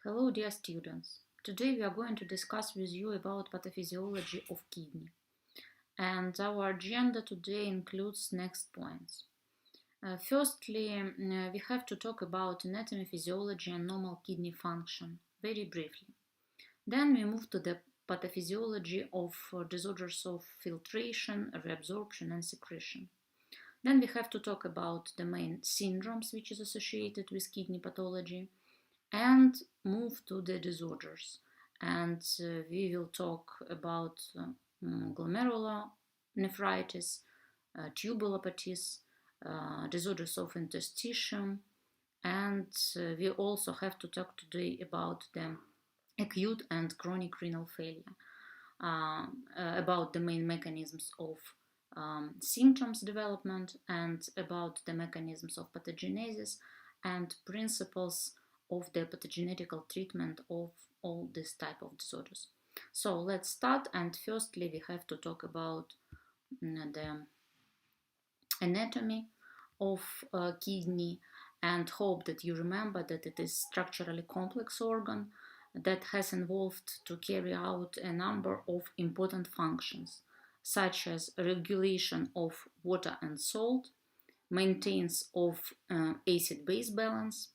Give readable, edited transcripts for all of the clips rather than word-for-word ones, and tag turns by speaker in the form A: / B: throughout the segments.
A: Hello dear students, today we are going to discuss with you about pathophysiology of kidney, and our agenda today includes next points. Firstly, we have to talk about anatomy, physiology and normal kidney function, very briefly. Then we move to the pathophysiology of disorders of filtration, reabsorption and secretion. Then we have to talk about the main syndromes which is associated with kidney pathology, and move to the disorders. And we will talk about glomerulonephritis, tubulopathies, disorders of interstitium, and we also have to talk today about the acute and chronic renal failure, about the main mechanisms of symptoms development and about the mechanisms of pathogenesis and principles of the pathogenetical treatment of all this type of disorders. So let's start, and firstly we have to talk about the anatomy of kidney, and hope that you remember that it is structurally complex organ that has evolved to carry out a number of important functions, such as regulation of water and salt, maintenance of acid-base balance,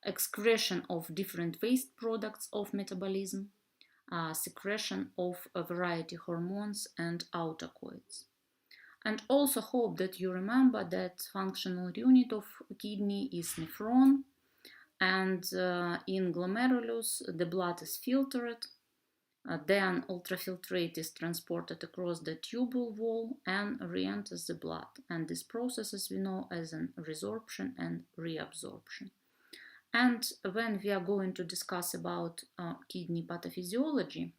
A: excretion of different waste products of metabolism, secretion of a variety hormones and autocoids. And also hope that you remember that functional unit of kidney is nephron, and in glomerulus the blood is filtered, then ultrafiltrate is transported across the tubule wall and re-enters the blood, and this process is we know as an resorption and reabsorption. And when we are going to discuss about kidney pathophysiology,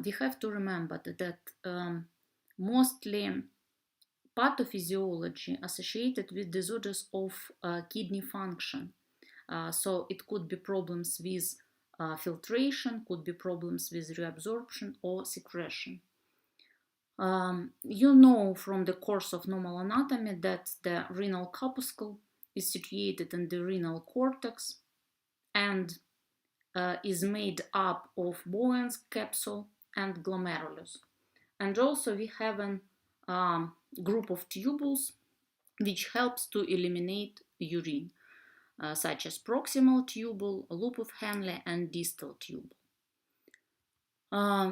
A: we have to remember that mostly pathophysiology associated with disorders of kidney function. So it could be problems with filtration, could be problems with reabsorption or secretion. You know from the course of normal anatomy that the renal corpuscle is situated in the renal cortex and is made up of Bowens capsule and glomerulus. And also we have a group of tubules which helps to eliminate urine, such as proximal tubule, loop of Henle and distal tubule.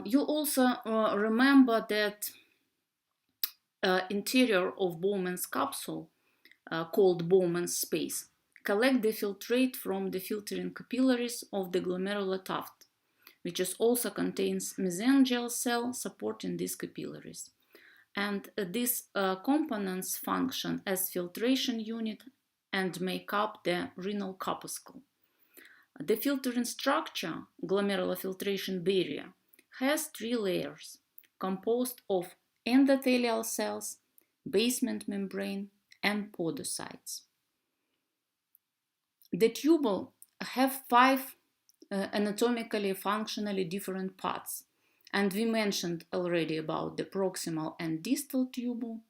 A: You also remember that interior of Bowman's capsule, called Bowman's space, collect the filtrate from the filtering capillaries of the glomerular tuft, which also contains mesangial cell supporting these capillaries. And these components function as filtration unit and make up the renal corpuscle. The filtering structure, glomerular filtration barrier, has 3 layers composed of endothelial cells, basement membrane, and podocytes. The tubule have 5 anatomically functionally different parts, and we mentioned already about the proximal and distal tubule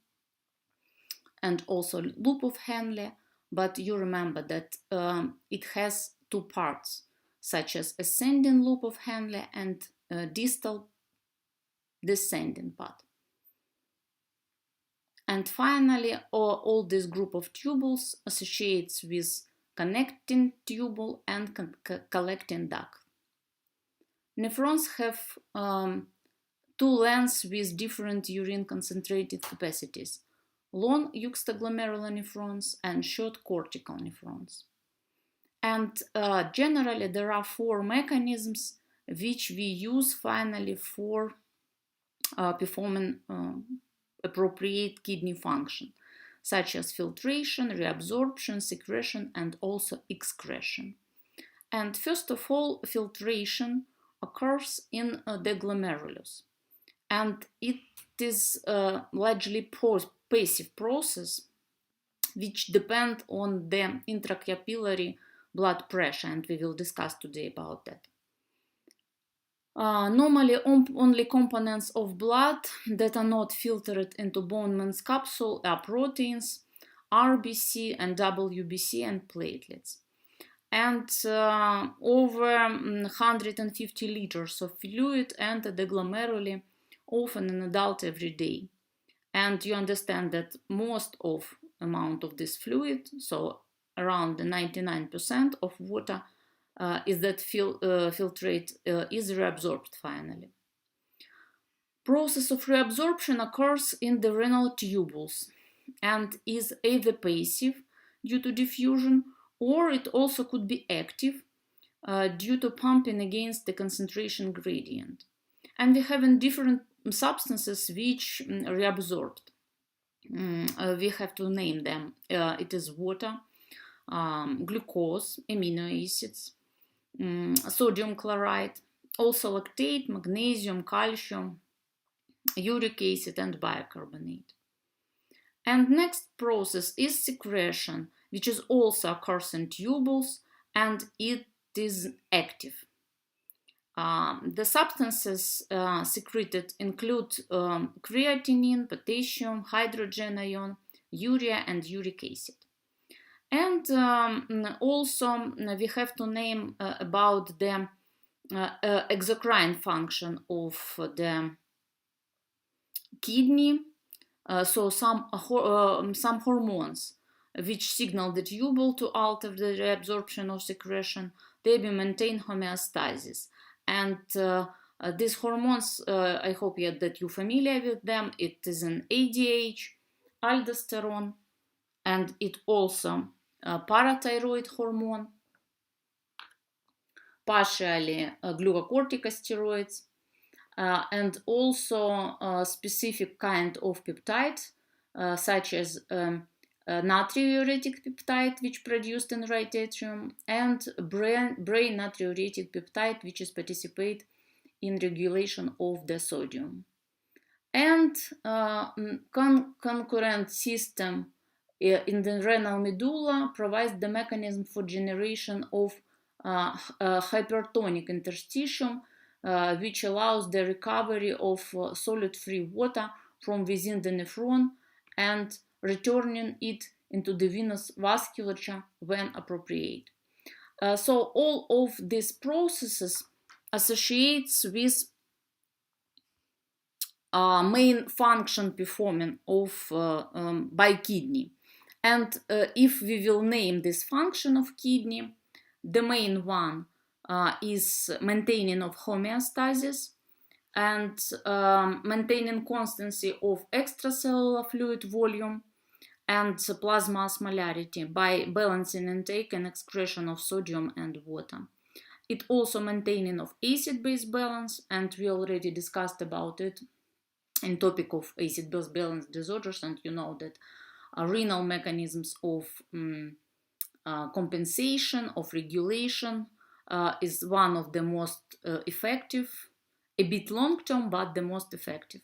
A: and also loop of Henle, but you remember that it has 2 parts, such as ascending loop of Henle and distal descending part. And finally, all this group of tubules associates with connecting tubule and collecting duct. Nephrons have 2 lengths with different urine concentrated capacities: long juxtaglomerular nephrons and short cortical nephrons. And generally there are 4 mechanisms which we use finally for performing appropriate kidney function, such as filtration, reabsorption, secretion, and also excretion. And first of all, filtration occurs in the glomerulus, and it is largely passive process which depend on the intracapillary blood pressure, and we will discuss today about that. Normally, only components of blood that are not filtered into Bowman's capsule are proteins, RBC and WBC and platelets. and over 150 liters of fluid enter the glomeruli, often an adult every day. And you understand that most of amount of this fluid, so around 99% of water, is that filtrate is reabsorbed finally. Process of reabsorption occurs in the renal tubules and is either passive due to diffusion, or it also could be active due to pumping against the concentration gradient. And we have in different substances which reabsorbed. We have to name them. It is water, glucose, amino acids, sodium chloride, also lactate, magnesium, calcium, uric acid, and bicarbonate. And next process is secretion, which is also occurs in tubules, and it is active. The substances secreted include creatinine, potassium, hydrogen ion, urea, and uric acid. And also we have to name about the exocrine function of the kidney. So some hormones which signal the tubule to alter the reabsorption or secretion, they will maintain homeostasis. And these hormones, I hope that you're familiar with them. It is an ADH, aldosterone, and it also parathyroid hormone, partially glucocorticosteroids, and also a specific kind of peptide, such as natriuretic peptide, which produced in right atrium, and brain natriuretic peptide, which is participate in regulation of the sodium. And concurrent system in the renal medulla provides the mechanism for generation of hypertonic interstitium, which allows the recovery of solid-free water from within the nephron and returning it into the venous vasculature when appropriate. So all of these processes associates with main function performing of by kidney. And if we will name this function of kidney, the main one is maintaining of homeostasis and maintaining constancy of extracellular fluid volume and plasma osmolarity by balancing intake and excretion of sodium and water. It also maintaining of acid-base balance, and we already discussed about it in topic of acid-base balance disorders, and you know that renal mechanisms of compensation, of regulation is one of the most effective, a bit long-term, but the most effective.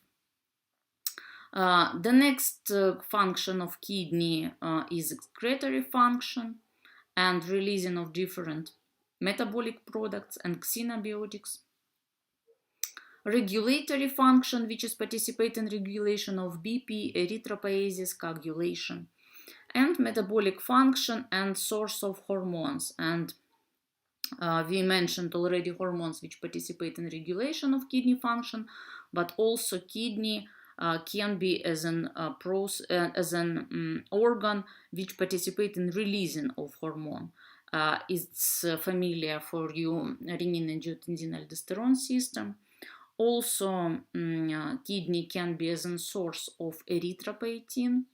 A: The next function of kidney is excretory function and releasing of different metabolic products and xenobiotics. Regulatory function, which is participate in regulation of BP, erythropoiesis, coagulation. And metabolic function and source of hormones. And we mentioned already hormones which participate in regulation of kidney function, but also kidney can be as an organ which participate in releasing of hormone. It's familiar for you, renin-angiotensin-aldosterone system. Also, kidney can be as a source of erythropoietin,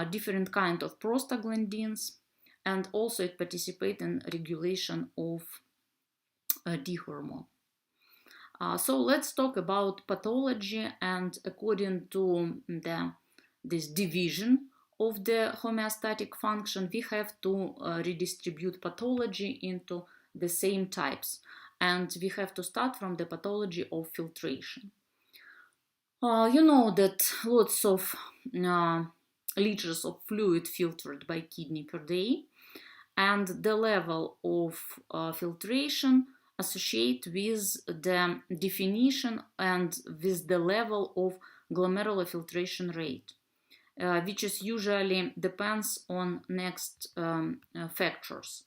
A: different kind of prostaglandins, and also it participates in regulation of D hormone. So let's talk about pathology, and according to this division of the homeostatic function, we have to redistribute pathology into the same types, and we have to start from the pathology of filtration. You know that lots of liters of fluid filtered by kidney per day, and the level of filtration associate with the definition and with the level of glomerular filtration rate, which is usually depends on next factors.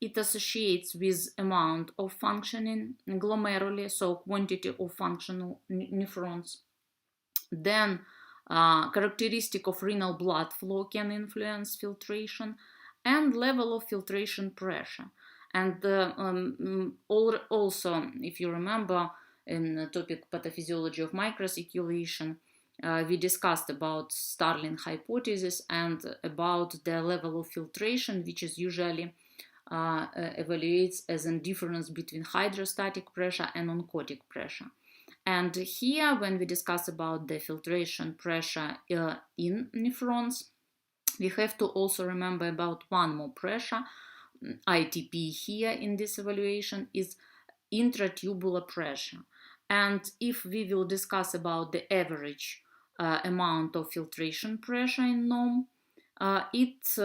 A: it associates with amount of functioning glomeruli, so quantity of functional nephrons. Then characteristic of renal blood flow can influence filtration, and level of filtration pressure. And also, if you remember, in the topic pathophysiology of microcirculation, we discussed about Starling hypothesis and about the level of filtration, which is usually evaluates as a difference between hydrostatic pressure and oncotic pressure. And here, when we discuss about the filtration pressure in nephrons, we have to also remember about one more pressure. ITP here in this evaluation is intratubular pressure. And if we will discuss about the average amount of filtration pressure in NOM, it's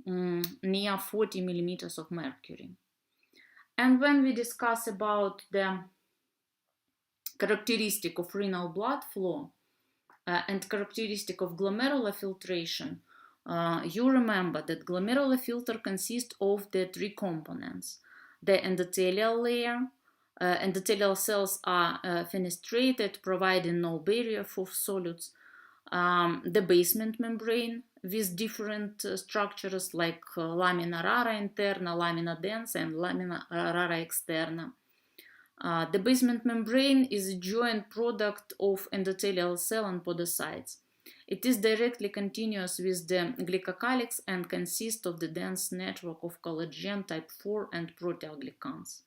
A: near 40 millimeters of mercury. And when we discuss about the characteristic of renal blood flow and characteristic of glomerular filtration, you remember that glomerular filter consists of the three components. The endothelial layer, endothelial cells are fenestrated, providing no barrier for solids. The basement membrane with different structures like lamina rara interna, lamina densa, and lamina rara externa. The basement membrane is a joint product of endothelial cell and podocytes. It is directly continuous with the glycocalyx and consists of the dense network of collagen type 4 and proteoglycans.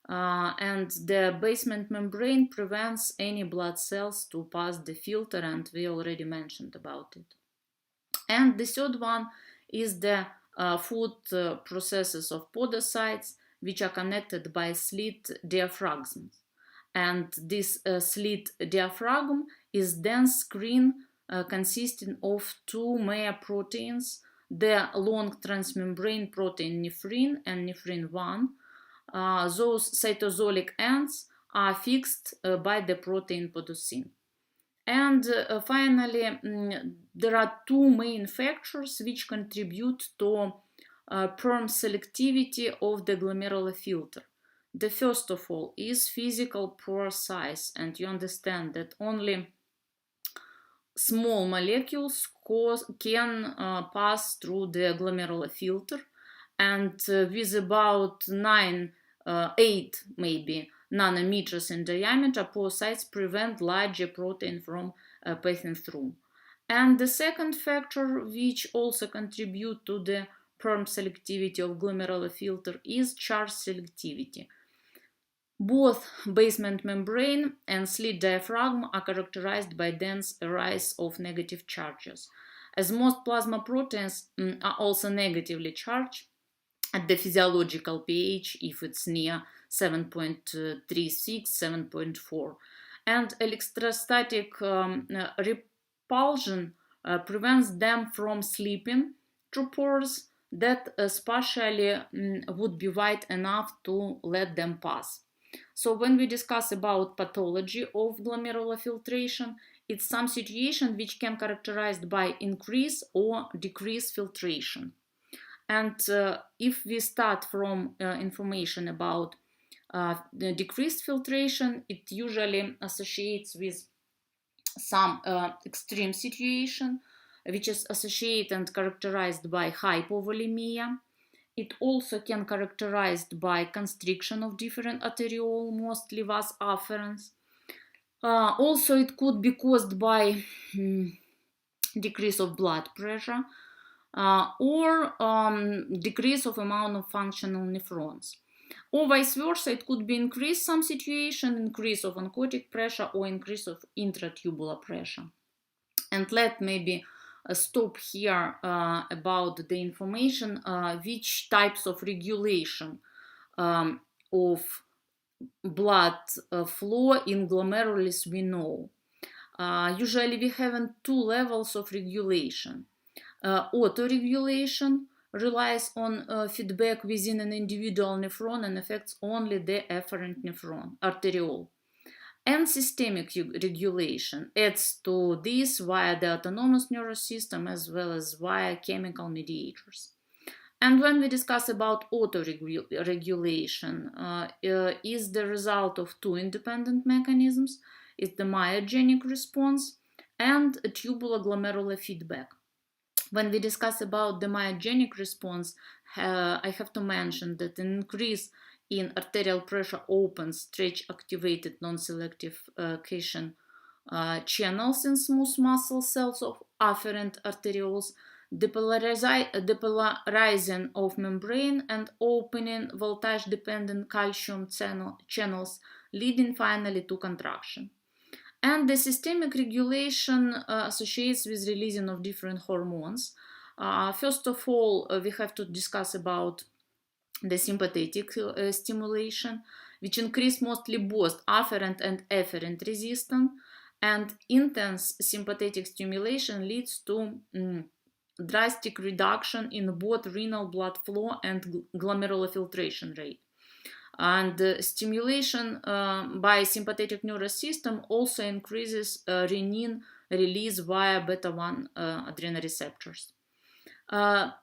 A: And the basement membrane prevents any blood cells to pass the filter, and we already mentioned about it. And the third one is the food processes of podocytes, which are connected by slit diaphragms. And this slit diaphragm is dense screen consisting of two Meyer proteins, the long transmembrane protein nephrin and nephrin 1. Those cytosolic ends are fixed by the protein podocin. And finally, there are two main factors which contribute to perm selectivity of the glomerular filter. The first of all is physical pore size, and you understand that only small molecules can pass through the glomerular filter, and with about 8 maybe nanometers in diameter, pore size prevent larger protein from passing through. And the second factor which also contribute to the perm selectivity of glomerular filter is charge selectivity. Both basement membrane and slit diaphragm are characterized by dense rise of negative charges. As most plasma proteins are also negatively charged at the physiological pH if it's near 7.36, 7.4. And electrostatic repulsion prevents them from slipping through pores that spatially would be wide enough to let them pass. So when we discuss about pathology of glomerular filtration, it's some situation which can be characterized by increase or decrease filtration. And if we start from information about the decreased filtration, it usually associates with some extreme situation, which is associated and characterized by hypovolemia. It also can be characterized by constriction of different arteriole, mostly vas afferens. Also, it could be caused by decrease of blood pressure or decrease of amount of functional nephrons. Or vice versa, it could be increase some situation, increase of oncotic pressure or increase of intratubular pressure. And let maybe stop here about the information which types of regulation of blood flow in glomerulus we know. Usually we have two levels of regulation. Autoregulation relies on feedback within an individual nephron and affects only the afferent nephron, arteriole. And systemic regulation adds to this via the autonomous nervous system as well as via chemical mediators. And when we discuss about autoregulation, is the result of two independent mechanisms. It's the myogenic response and a tubular-glomerular feedback. When we discuss about the myogenic response, I have to mention that an increase in arterial pressure opens stretch-activated non-selective cation channels in smooth muscle cells of afferent arterioles, depolarizing of membrane and opening voltage-dependent calcium channels, leading finally to contraction. And the systemic regulation associates with releasing of different hormones. First of all, we have to discuss about the sympathetic stimulation, which increase mostly both afferent and efferent resistance. And intense sympathetic stimulation leads to drastic reduction in both renal blood flow and glomerular filtration rate. And stimulation by sympathetic nervous system also increases renin release via beta-1 adrenal receptors.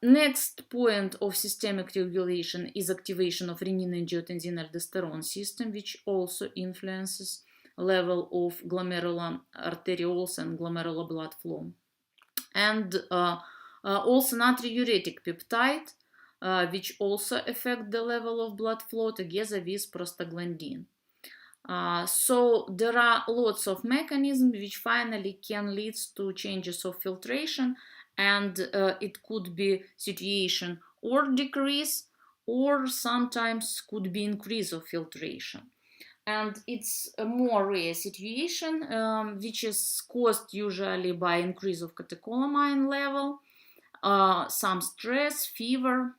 A: Next point of systemic regulation is activation of renin-angiotensin-aldosterone system, which also influences level of glomerular arterioles and glomerular blood flow. And also natriuretic peptide, which also affect the level of blood flow together with prostaglandin. So there are lots of mechanisms which finally can lead to changes of filtration, and it could be situation or decrease or sometimes could be increase of filtration. And it's a more rare situation, which is caused usually by increase of catecholamine level, some stress, fever,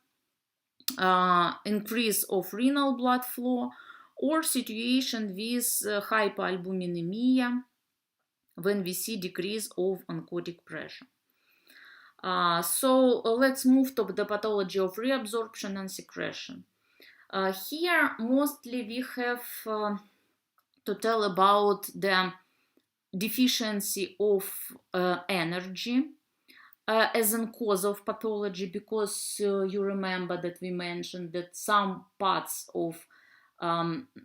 A: increase of renal blood flow, or situation with hypoalbuminemia when we see decrease of oncotic pressure. So let's move to the pathology of reabsorption and secretion. Here mostly we have to tell about the deficiency of energy as a cause of pathology, because you remember that we mentioned that some parts of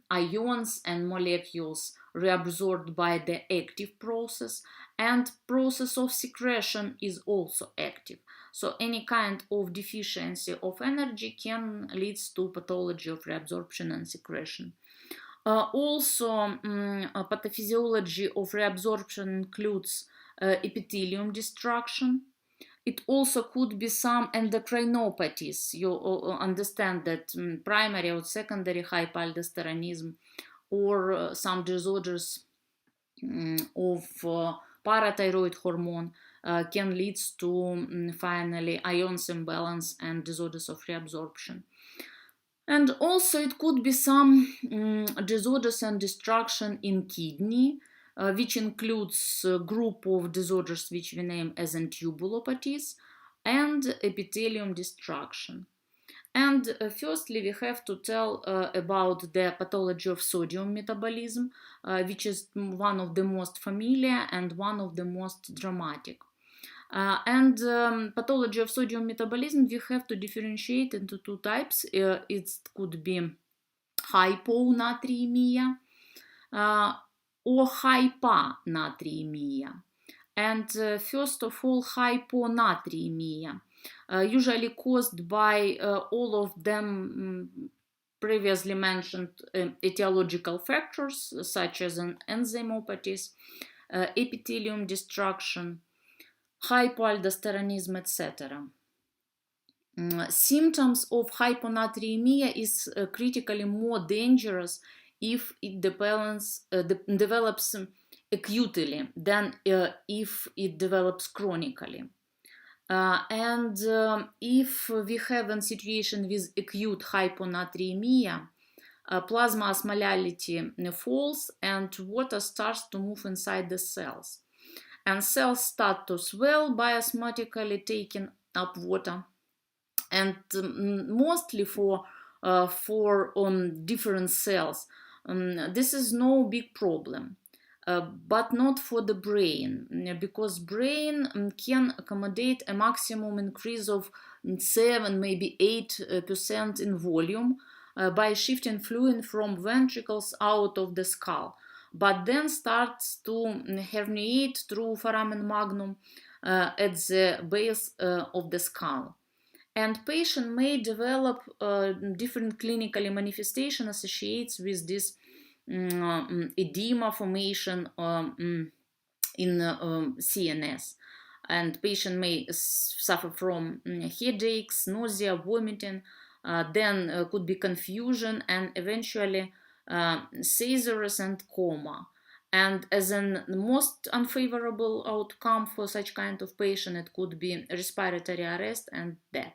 A: ions and molecules reabsorbed by the active process, and process of secretion is also active. So any kind of deficiency of energy can lead to pathology of reabsorption and secretion. Also, pathophysiology of reabsorption includes epithelium destruction. It also could be some endocrinopathies. You understand that primary or secondary hypoaldosteronism, or some disorders of parathyroid hormone can lead to finally ions imbalance and disorders of reabsorption. And also it could be some disorders and destruction in kidney, which includes a group of disorders which we name as tubulopathies and epithelium destruction. And firstly, we have to tell about the pathology of sodium metabolism, which is one of the most familiar and one of the most dramatic. Pathology of sodium metabolism, we have to differentiate into two types. It could be hyponatriemia or hyponatriemia. And first of all, hyponatriemia, usually caused by all of them previously mentioned etiological factors, such as enzymopathies, epithelium destruction, hypoaldosteronism, etc. Symptoms of hyponatriemia is critically more dangerous if it develops acutely than if it develops chronically. If we have a situation with acute hyponatriemia, plasma osmolality falls and water starts to move inside the cells. And cells start to swell by osmotically taking up water. And mostly for different cells, this is no big problem. but not for the brain, because brain can accommodate a maximum increase of 7, maybe 8% in volume by shifting fluid from ventricles out of the skull, but then starts to herniate through foramen magnum at the base of the skull. And patient may develop different clinical manifestation associated with this edema formation in CNS. And patient may suffer from headaches, nausea, vomiting, then could be confusion, and eventually seizures and coma. And as a most unfavorable outcome for such kind of patient, it could be respiratory arrest and death.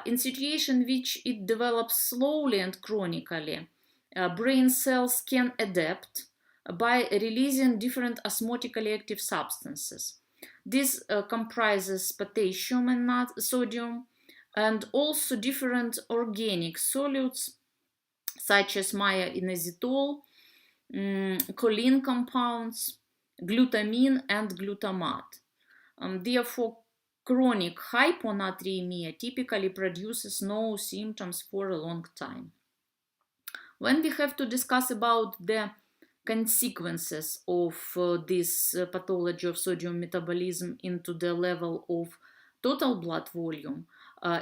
A: In situation which it develops slowly and chronically, brain cells can adapt by releasing different osmotically active substances. This comprises potassium and sodium, and also different organic solutes such as mya-inositol, choline compounds, glutamine, and glutamate. Therefore, chronic hyponatremia typically produces no symptoms for a long time. When we have to discuss about the consequences of this pathology of sodium metabolism into the level of total blood volume,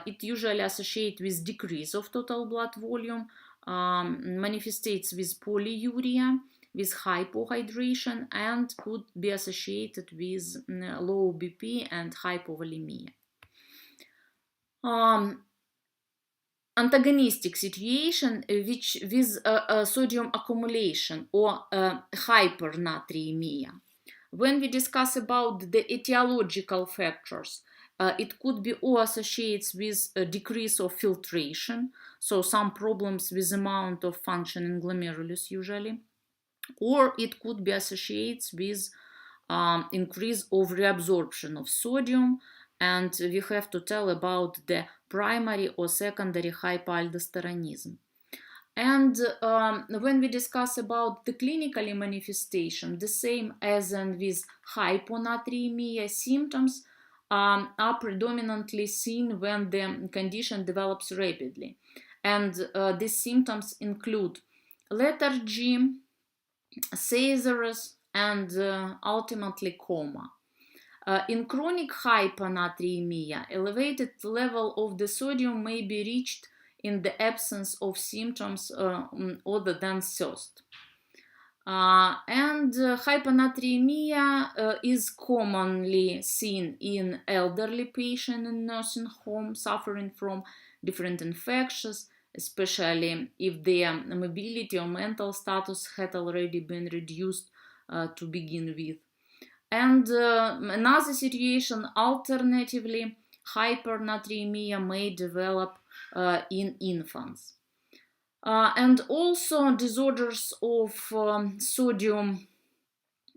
A: it usually associates with decrease of total blood volume, manifestates with polyuria, with hypohydration, and could be associated with low BP and hypovolemia. Antagonistic situation which with sodium accumulation or hypernatremia. When we discuss about the etiological factors, it could be all associated with a decrease of filtration, so some problems with amount of function in glomerulus usually, or it could be associated with increase of reabsorption of sodium, and we have to tell about the primary or secondary hypoaldosteronism. And when we discuss about the clinical manifestation, the same as with hyponatremia, symptoms are predominantly seen when the condition develops rapidly. And these symptoms include lethargy, seizures, and ultimately coma. In chronic hyponatremia, elevated level of the sodium may be reached in the absence of symptoms other than thirst. And hyponatremia is commonly seen in elderly patients in nursing home suffering from different infections, especially if their mobility or mental status had already been reduced to begin with. And another situation, alternatively, hypernatremia may develop in infants. And also disorders of sodium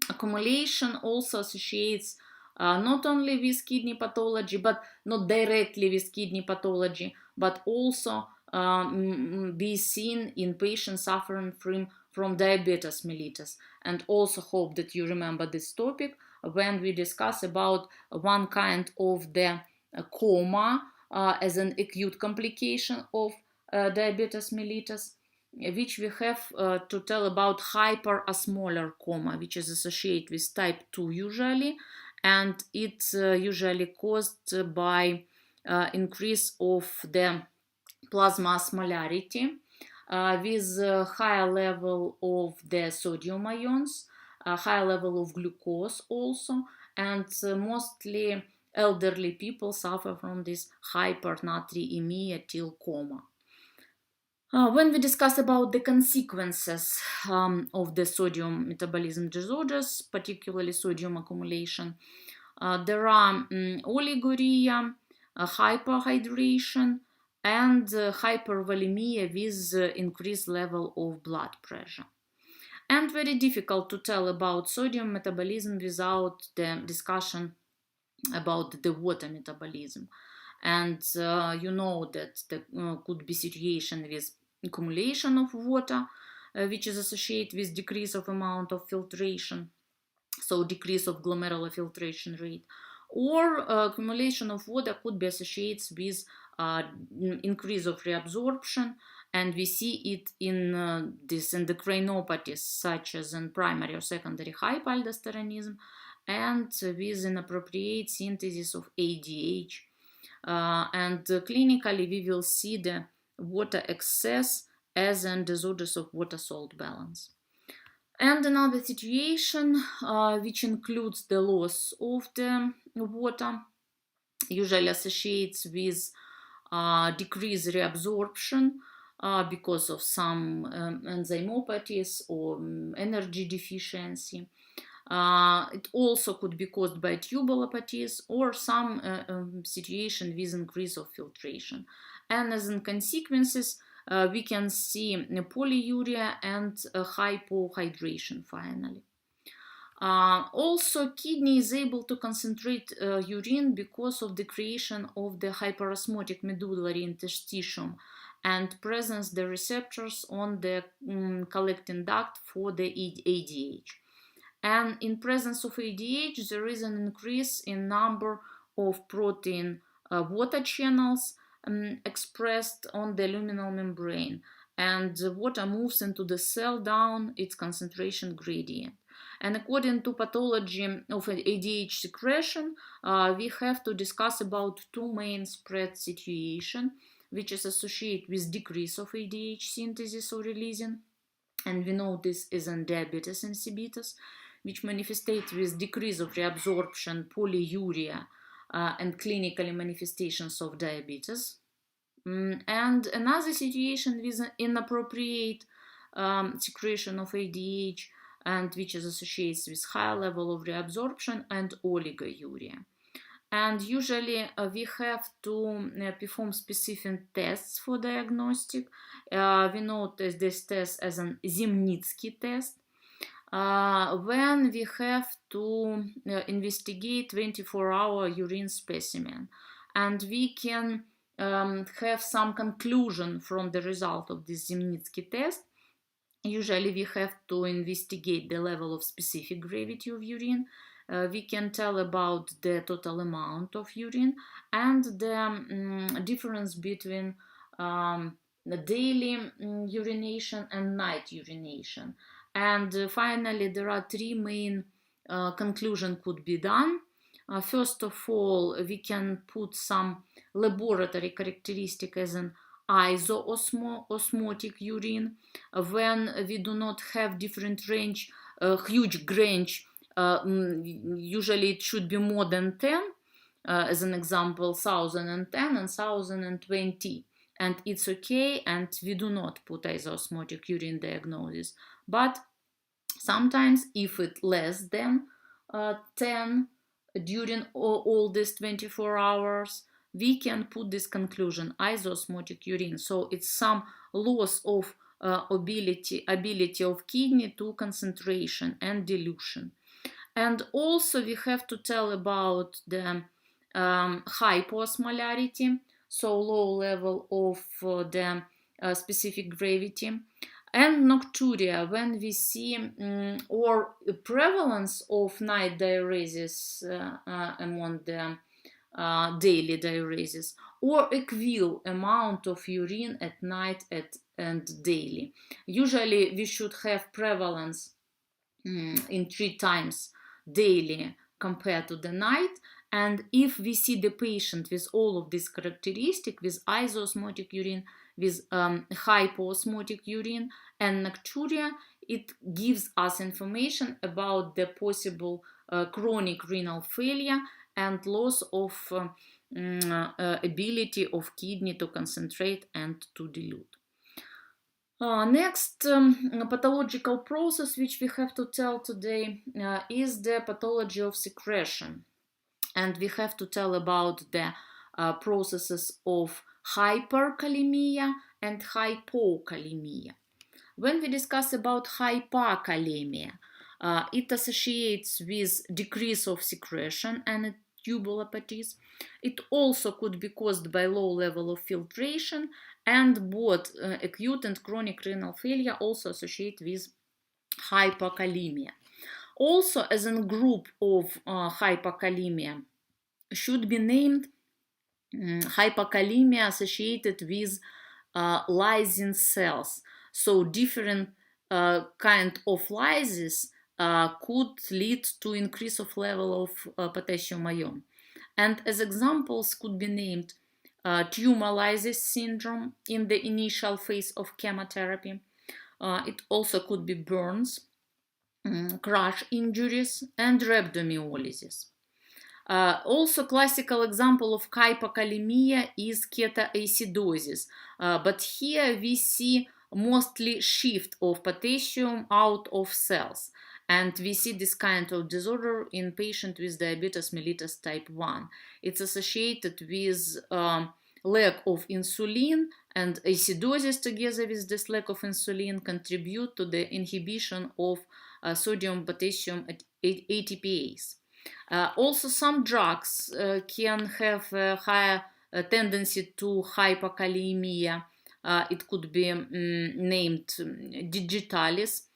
A: accumulation also associates not only with kidney pathology, but not directly with kidney pathology, but also be seen in patients suffering from diabetes mellitus. And also hope that you remember this topic when we discuss about one kind of the coma as an acute complication of diabetes mellitus, which we have to tell about hyperosmolar coma, which is associated with type 2 usually, and it's usually caused by increase of the plasma osmolarity with higher level of the sodium ions, higher level of glucose also, and mostly elderly people suffer from this hypernatremia till coma. When we discuss about the consequences of the sodium metabolism disorders, particularly sodium accumulation, there are oliguria, hyperhydration, and hypervolemia with increased level of blood pressure. And very difficult to tell about sodium metabolism without the discussion about the water metabolism. And you know that there could be situation with accumulation of water, which is associated with decrease of amount of filtration, so decrease of glomerular filtration rate, or accumulation of water could be associated with increase of reabsorption, and we see it in these endocrinopathies such as in primary or secondary hypoaldosteronism and with inappropriate synthesis of ADH. And clinically we will see the water excess as in disorders of water-salt balance. And another situation which includes the loss of the water, usually associates with decreased reabsorption because of some enzymopathies or energy deficiency. It also could be caused by tubulopathies or some situation with increase of filtration. And as in consequences, we can see polyuria and hypohydration finally. Also, kidney is able to concentrate urine because of the creation of the hyperosmotic medullary interstitium and presence the receptors on the collecting duct for the ADH. And in presence of ADH, there is an increase in number of protein water channels expressed on the luminal membrane, and the water moves into the cell down its concentration gradient. And according to pathology of ADH secretion, we have to discuss about two main spread situation, which is associated with decrease of ADH synthesis or releasing. And we know this is in diabetes insipidus, which manifestates with decrease of reabsorption, polyuria, and clinically manifestations of diabetes. And another situation with inappropriate secretion of ADH, and which is associated with higher level of reabsorption and oliguria. And usually we have to perform specific tests for diagnostic. We know this test as an Zimnitsky test, when we have to investigate 24-hour urine specimen, and we can have some conclusion from the result of this Zimnitsky test. Usually we have to investigate the level of specific gravity of urine. We can tell about the total amount of urine and the difference between the daily urination and night urination. And finally, there are three main conclusions could be done. First of all, we can put some laboratory characteristic as an isoosmotic urine when we do not have different range, huge range. Usually it should be more than 10, as an example 1010 and 1020, and it's okay, and we do not put isoosmotic urine diagnosis. But sometimes if it's less than 10 during all these 24 hours, we can put this conclusion, isoosmotic urine. So it's some loss of ability of kidney to concentration and dilution. And also we have to tell about the hyposmolarity, so low level of the specific gravity, and nocturia, when we see or prevalence of night diuresis among the daily diuresis, or equal amount of urine at night and daily. Usually we should have prevalence in 3 times daily compared to the night. And if we see the patient with all of these characteristics, with isoosmotic urine, with hypoosmotic urine and nocturia, it gives us information about the possible chronic renal failure and loss of ability of kidney to concentrate and to dilute. Next pathological process which we have to tell today is the pathology of secretion. And we have to tell about the processes of hyperkalemia and hypokalemia. When we discuss about hyperkalemia, it associates with decrease of secretion and tubulopathies. It also could be caused by low level of filtration And both acute and chronic renal failure also associate with hyperkalemia. Also, as a group of hyperkalemia should be named hyperkalemia associated with lysine cells. So different kind of lysis could lead to increase of level of potassium ion. And as examples could be named tumor lysis syndrome in the initial phase of chemotherapy. It also could be burns, crash injuries, and rhabdomyolysis. Also, classical example of hypokalemia is ketoacidosis, but here we see mostly shift of potassium out of cells, and we see this kind of disorder in patient with diabetes mellitus type 1. It's associated with lack of insulin, and acidosis together with this lack of insulin contribute to the inhibition of sodium potassium ATPase. Also, some drugs can have a higher tendency to hypokalemia. It could be named digitalis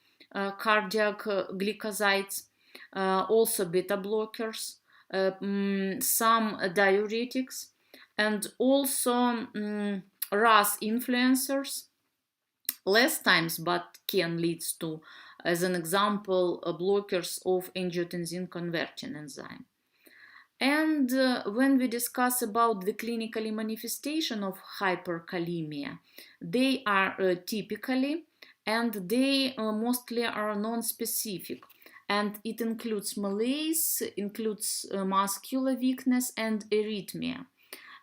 A: cardiac glycosides, also beta blockers, some diuretics, and also RAS influencers, less times, but can lead to, as an example, blockers of angiotensin converting enzyme. And when we discuss about the clinical manifestation of hyperkalemia, they are typically, and they mostly are non-specific. And it includes malaise, includes muscular weakness, and arrhythmia.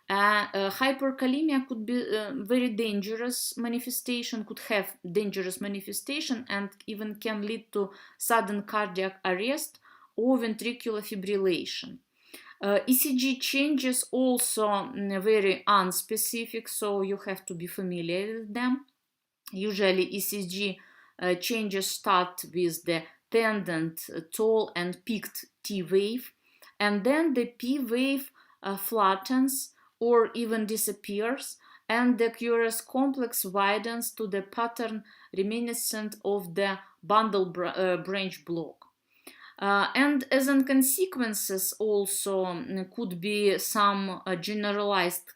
A: Hyperkalemia could be very dangerous manifestation, could have dangerous manifestation, and even can lead to sudden cardiac arrest or ventricular fibrillation. ECG changes also very unspecific, so you have to be familiar with them. Usually ECG changes start with the tendent, tall, and peaked T wave, and then the P wave flattens or even disappears, and the QRS complex widens to the pattern reminiscent of the bundle branch block. And as in consequences also could be some generalized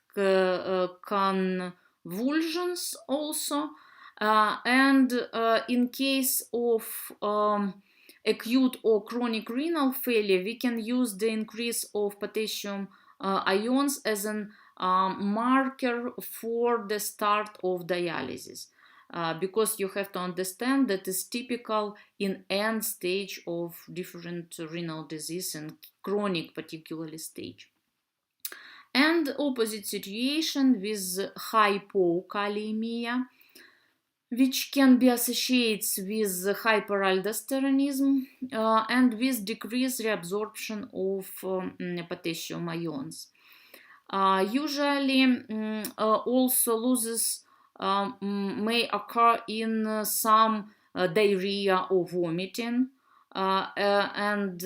A: convulsions also, and in case of acute or chronic renal failure, we can use the increase of potassium ions as a marker for the start of dialysis. Because you have to understand that is typical in end stage of different renal disease and chronic particularly stage. And opposite situation with hypokalemia, which can be associated with hyperaldosteronism and with decreased reabsorption of potassium ions. Usually also losses may occur in some diarrhea or vomiting, and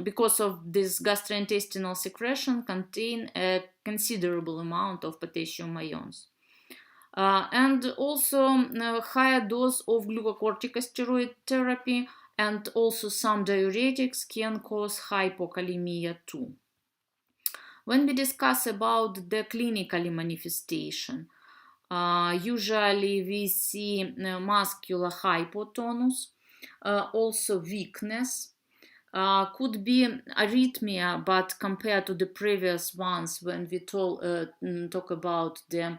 A: because of this gastrointestinal secretion contain a considerable amount of potassium ions. And also higher dose of glucocorticosteroid therapy and also some diuretics can cause hypokalemia too. When we discuss about the clinical manifestation, usually we see muscular hypotonus, also weakness, could be arrhythmia, but compared to the previous ones when we talk about the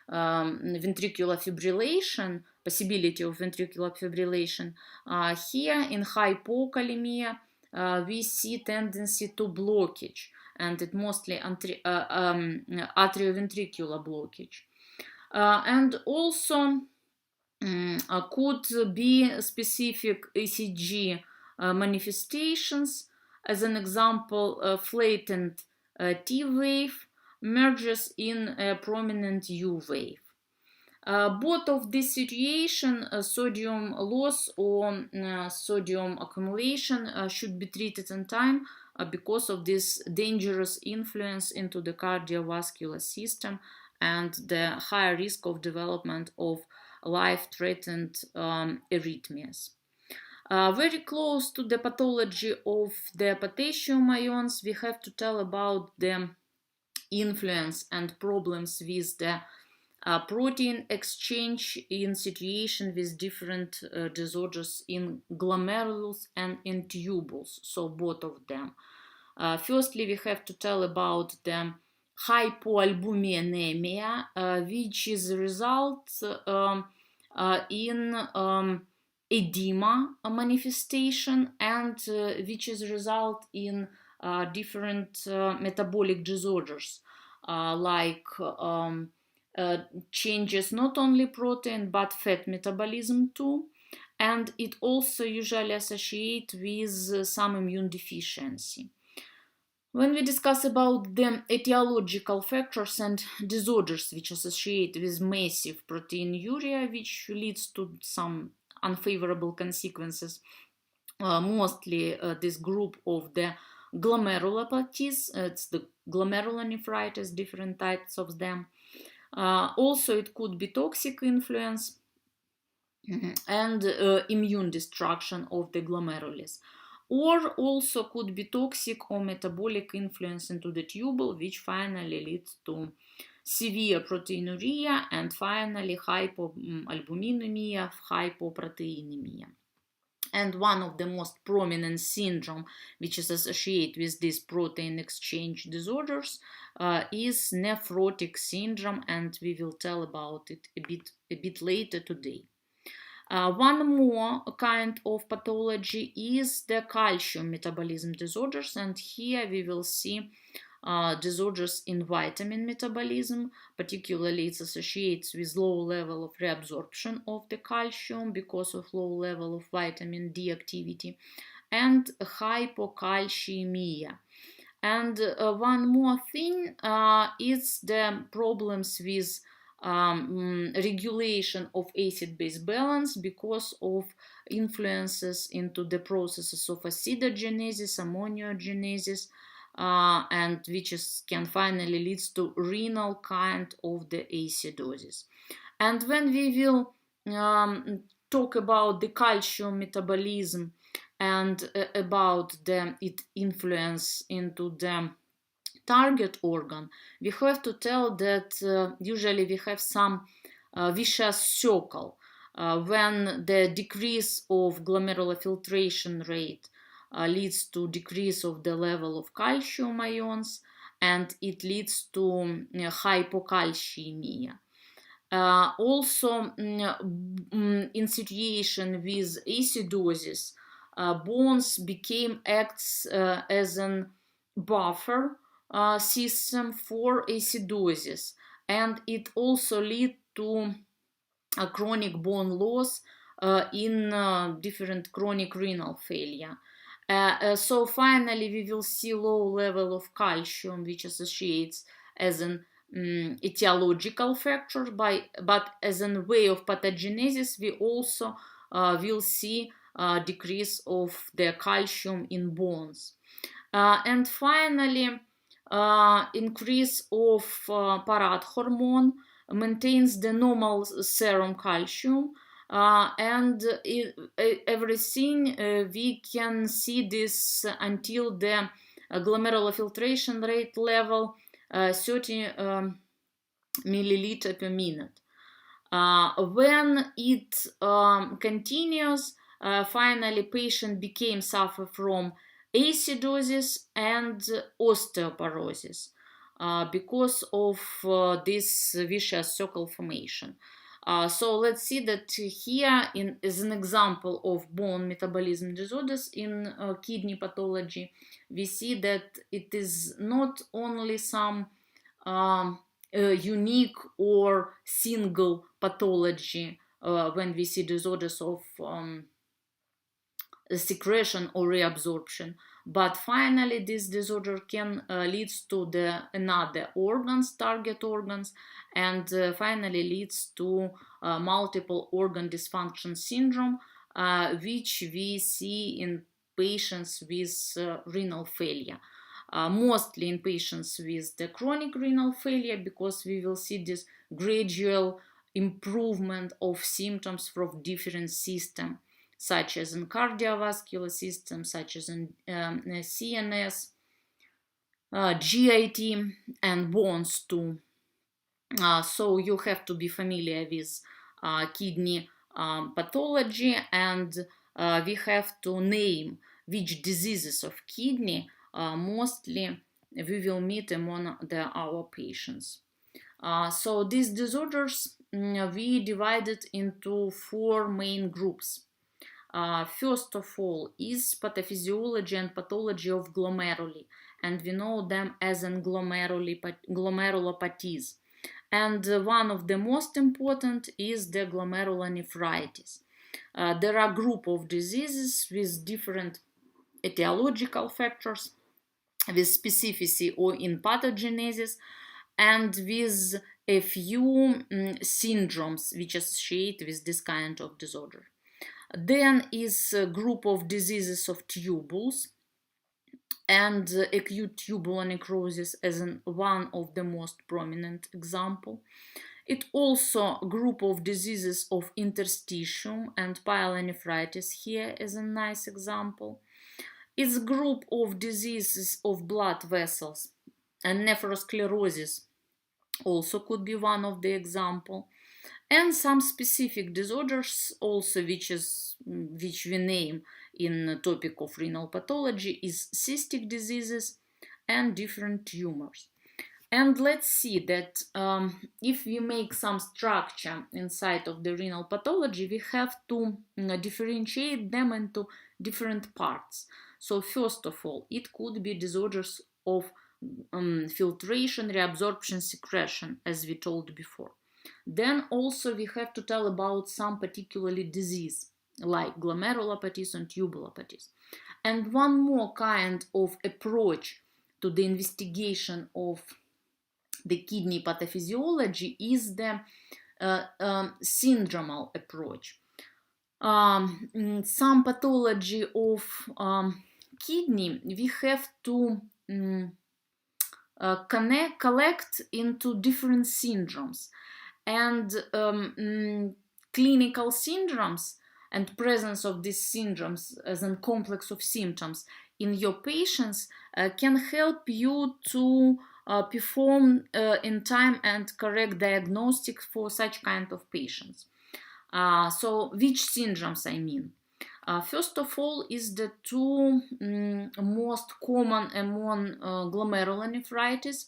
A: ventricular fibrillation, possibility of ventricular fibrillation, here in hypokalemia we see tendency to blockage, and it mostly atrioventricular blockage. And also could be specific ECG manifestations. As an example, flattened T wave merges in a prominent U wave. Both of this situation, sodium loss or sodium accumulation, should be treated in time because of this dangerous influence into the cardiovascular system and the higher risk of development of life-threatened arrhythmias. Very close to the pathology of the potassium ions, we have to tell about the influence and problems with the protein exchange in situation with different disorders in glomerulus and in tubules, so both of them. Firstly, we have to tell about the hypoalbuminemia, which is a result in edema manifestation and which is a result in different metabolic disorders like changes not only protein but fat metabolism too, and it also usually associates with some immune deficiency. When we discuss about the etiological factors and disorders which associate with massive proteinuria, which leads to some unfavorable consequences, mostly this group of the glomerulopathies, it's the glomerulonephritis, different types of them. Also, it could be toxic influence and immune destruction of the glomerulus, or also could be toxic or metabolic influence into the tubule, which finally leads to severe proteinuria and finally hypoalbuminemia, hypoproteinemia. And one of the most prominent syndrome which is associated with these protein exchange disorders is nephrotic syndrome, and we will tell about it a bit later today. One more kind of pathology is the calcium metabolism disorders, and here we will see disorders in vitamin metabolism. Particularly, it's associated with low level of reabsorption of the calcium because of low level of vitamin D activity, and hypocalcemia. And one more thing is the problems with regulation of acid-base balance because of influences into the processes of acidogenesis, ammoniogenesis, and which can finally lead to renal kind of the acidosis. And when we will talk about the calcium metabolism and about its influence into the target organ, we have to tell that usually we have some vicious circle when the decrease of glomerular filtration rate leads to decrease of the level of calcium ions, and it leads to hypocalcemia. Also, in situation with acidosis, bones became acts as a buffer system for acidosis, and it also lead to a chronic bone loss in different chronic renal failure. So finally we will see low level of calcium, which associates as an etiological factor, but as a way of pathogenesis we also will see decrease of the calcium in bones. And finally, increase of parad hormone maintains the normal serum calcium, and everything we can see this until the glomerular filtration rate level 30 milliliter per minute. When it continues, finally patient became suffer from acidosis and osteoporosis because of this vicious circle formation. So let's see that here as an example of bone metabolism disorders in kidney pathology, we see that it is not only some unique or single pathology when we see disorders of secretion or reabsorption, but finally this disorder can lead to the another organs, target organs, and finally leads to multiple organ dysfunction syndrome, which we see in patients with renal failure. mostly in patients with the chronic renal failure, because we will see this gradual improvement of symptoms from different systems, such as in cardiovascular system, such as in CNS, GIT, and bones too. So you have to be familiar with kidney pathology, and we have to name which diseases of kidney mostly we will meet among our patients. So these disorders we divided into 4 main groups. First of all is pathophysiology and pathology of glomeruli, and we know them as in glomerulopathies. And one of the most important is the glomerulonephritis. There are a group of diseases with different etiological factors, with specificity or in pathogenesis, and with a few syndromes which associate with this kind of disorder. Then is a group of diseases of tubules, and acute tubular necrosis as one of the most prominent example. It also a group of diseases of interstitium, and pyelonephritis here is a nice example. It's a group of diseases of blood vessels, and nephrosclerosis also could be one of the example. And some specific disorders also which we name in the topic of renal pathology is cystic diseases and different tumors. And let's see that if we make some structure inside of the renal pathology, we have to differentiate them into different parts. So first of all, it could be disorders of filtration, reabsorption, secretion, as we told before. Then also we have to tell about some particularly disease like glomerulopathies and tubulopathies. And one more kind of approach to the investigation of the kidney pathophysiology is the syndromal approach. Some pathology of kidney we have to collect into different syndromes, and clinical syndromes and presence of these syndromes as a complex of symptoms in your patients can help you to perform in time and correct diagnostics for such kind of patients. So which syndromes I mean? First of all is the two most common among glomerulonephritis,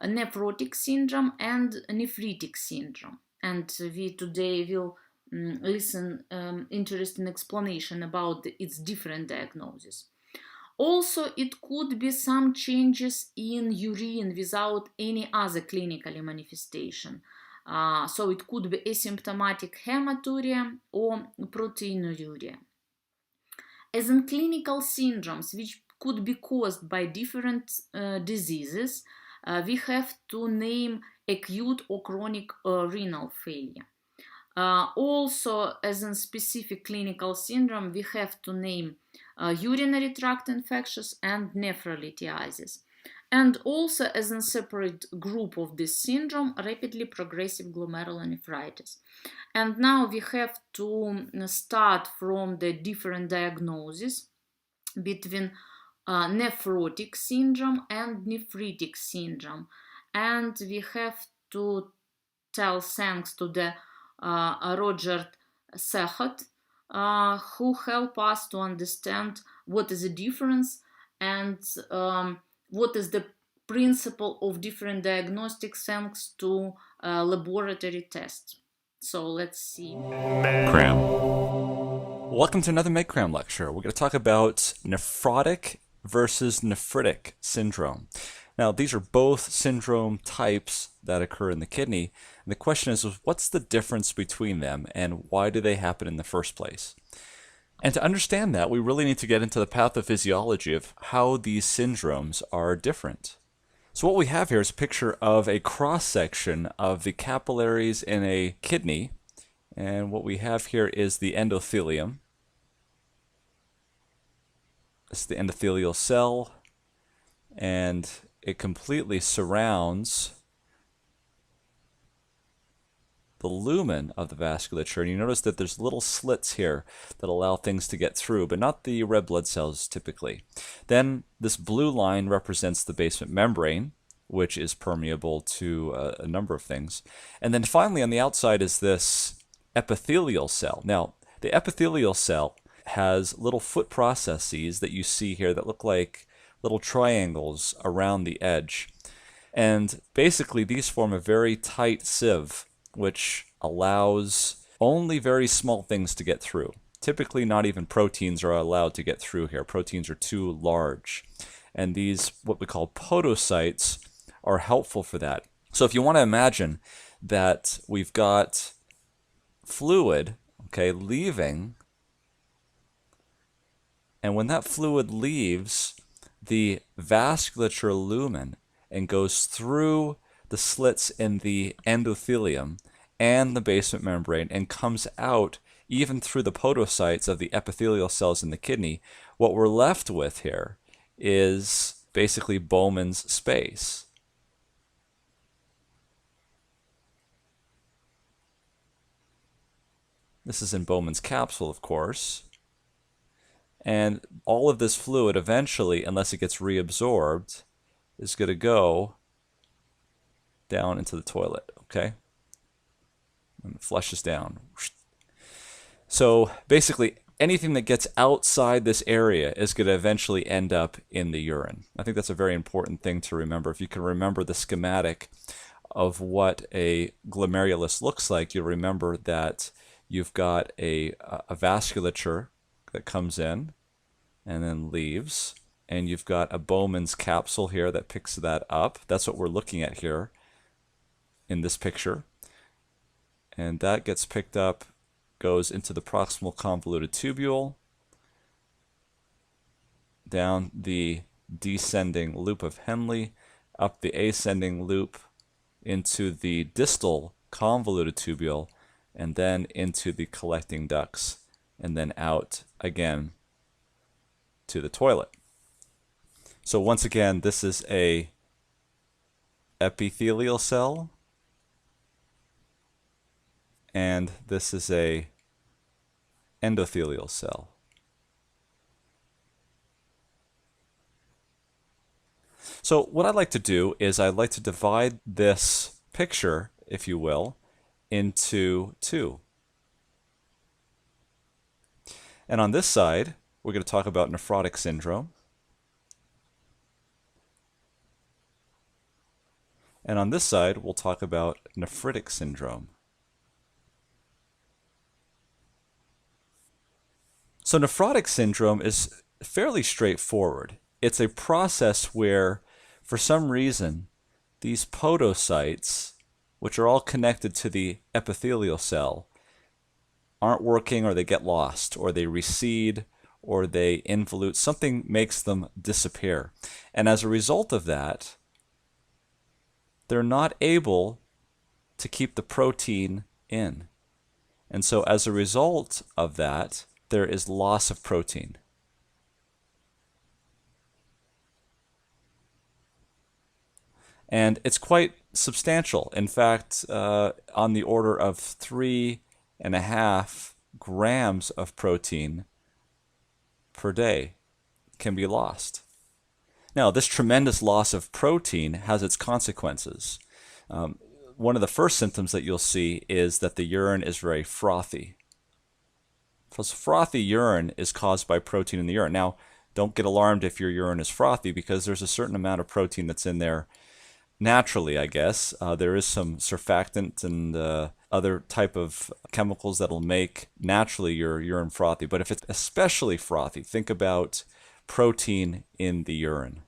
A: nephrotic syndrome and nephritic syndrome. And we today will listen interesting explanation about its different diagnosis. Also, it could be some changes in urine without any other clinical manifestation. So it could be asymptomatic hematuria or proteinuria. As in clinical syndromes, which could be caused by different diseases, we have to name acute or chronic renal failure. Also, as in specific clinical syndrome, we have to name urinary tract infections and nephrolithiasis. And also, as a separate group of this syndrome, rapidly progressive glomerulonephritis. And now we have to start from the different diagnosis between nephrotic syndrome and nephritic syndrome. And we have to tell thanks to the Roger Sehot, who help us to understand what is the difference and what is the principle of different diagnostics thanks to laboratory tests. So let's see.
B: Cram. Welcome to another MedCram lecture. We're going to talk about nephrotic versus nephritic syndrome. Now, these are both syndrome types that occur in the kidney. And the question is, what's the difference between them and why do they happen in the first place? And to understand that, we really need to get into the pathophysiology of how these syndromes are different. So what we have here is a picture of a cross-section of the capillaries in a kidney. And what we have here is the endothelium. This is the endothelial cell. and it completely surrounds the lumen of the vasculature. And you notice that there's little slits here that allow things to get through, but not the red blood cells typically. Then this blue line represents the basement membrane, which is permeable to a number of things. And then finally on the outside is this epithelial cell. Now, the epithelial cell has little foot processes that you see here that look like little triangles around the edge. And basically these form a very tight sieve, which allows only very small things to get through. Typically not even proteins are allowed to get through here. Proteins are too large. And these, what we call podocytes, are helpful for that. So if you want to imagine that we've got fluid, okay, leaving, and when that fluid leaves the vasculature lumen and goes through the slits in the endothelium and the basement membrane and comes out even through the podocytes of the epithelial cells in the kidney, what we're left with here is basically Bowman's space. This is in Bowman's capsule, of course. And all of this fluid eventually, unless it gets reabsorbed, is going to go down into the toilet, okay? And it flushes down. So basically, anything that gets outside this area is going to eventually end up in the urine. I think that's a very important thing to remember. If you can remember the schematic of what a glomerulus looks like, you'll remember that you've got a vasculature that comes in and then leaves, and you've got a Bowman's capsule here that picks that up. That's what we're looking at here in this picture. And that gets picked up, goes into the proximal convoluted tubule, down the descending loop of Henle, up the ascending loop into the distal convoluted tubule, and then into the collecting ducts, and then out again to the toilet. So once again, this is a epithelial cell, and this is a endothelial cell. So what I'd like to do is I'd like to divide this picture, if you will, into two. And on this side, we're going to talk about nephrotic syndrome. And on this side, we'll talk about nephritic syndrome. So nephrotic syndrome is fairly straightforward. It's a process where, for some reason, these podocytes, which are all connected to the epithelial cell, aren't working, or they get lost, or they recede, or they involute. Something makes them disappear. And as a result of that, they're not able to keep the protein in. And so as a result of that, there is loss of protein. And it's quite substantial. In fact, on the order of 3.5 grams of protein per day can be lost. Now, this tremendous loss of protein has its consequences. One of the first symptoms that you'll see is that the urine is very frothy. Because frothy urine is caused by protein in the urine. Now, don't get alarmed if your urine is frothy, because there's a certain amount of protein that's in there naturally, I guess. There is some surfactant and other type of chemicals that'll make naturally your urine frothy. But if it's especially frothy, think about protein in the urine.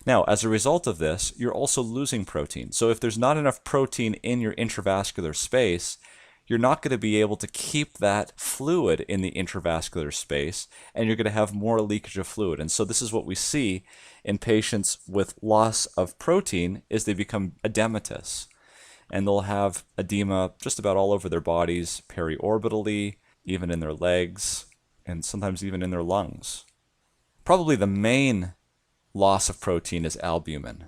B: Now, as a result of this, you're also losing protein. So if there's not enough protein in your intravascular space, you're not going to be able to keep that fluid in the intravascular space, and you're going to have more leakage of fluid. And so this is what we see in patients with loss of protein, is they become edematous. And they'll have edema just about all over their bodies, periorbitally, even in their legs, and sometimes even in their lungs. Probably the main loss of protein is albumin.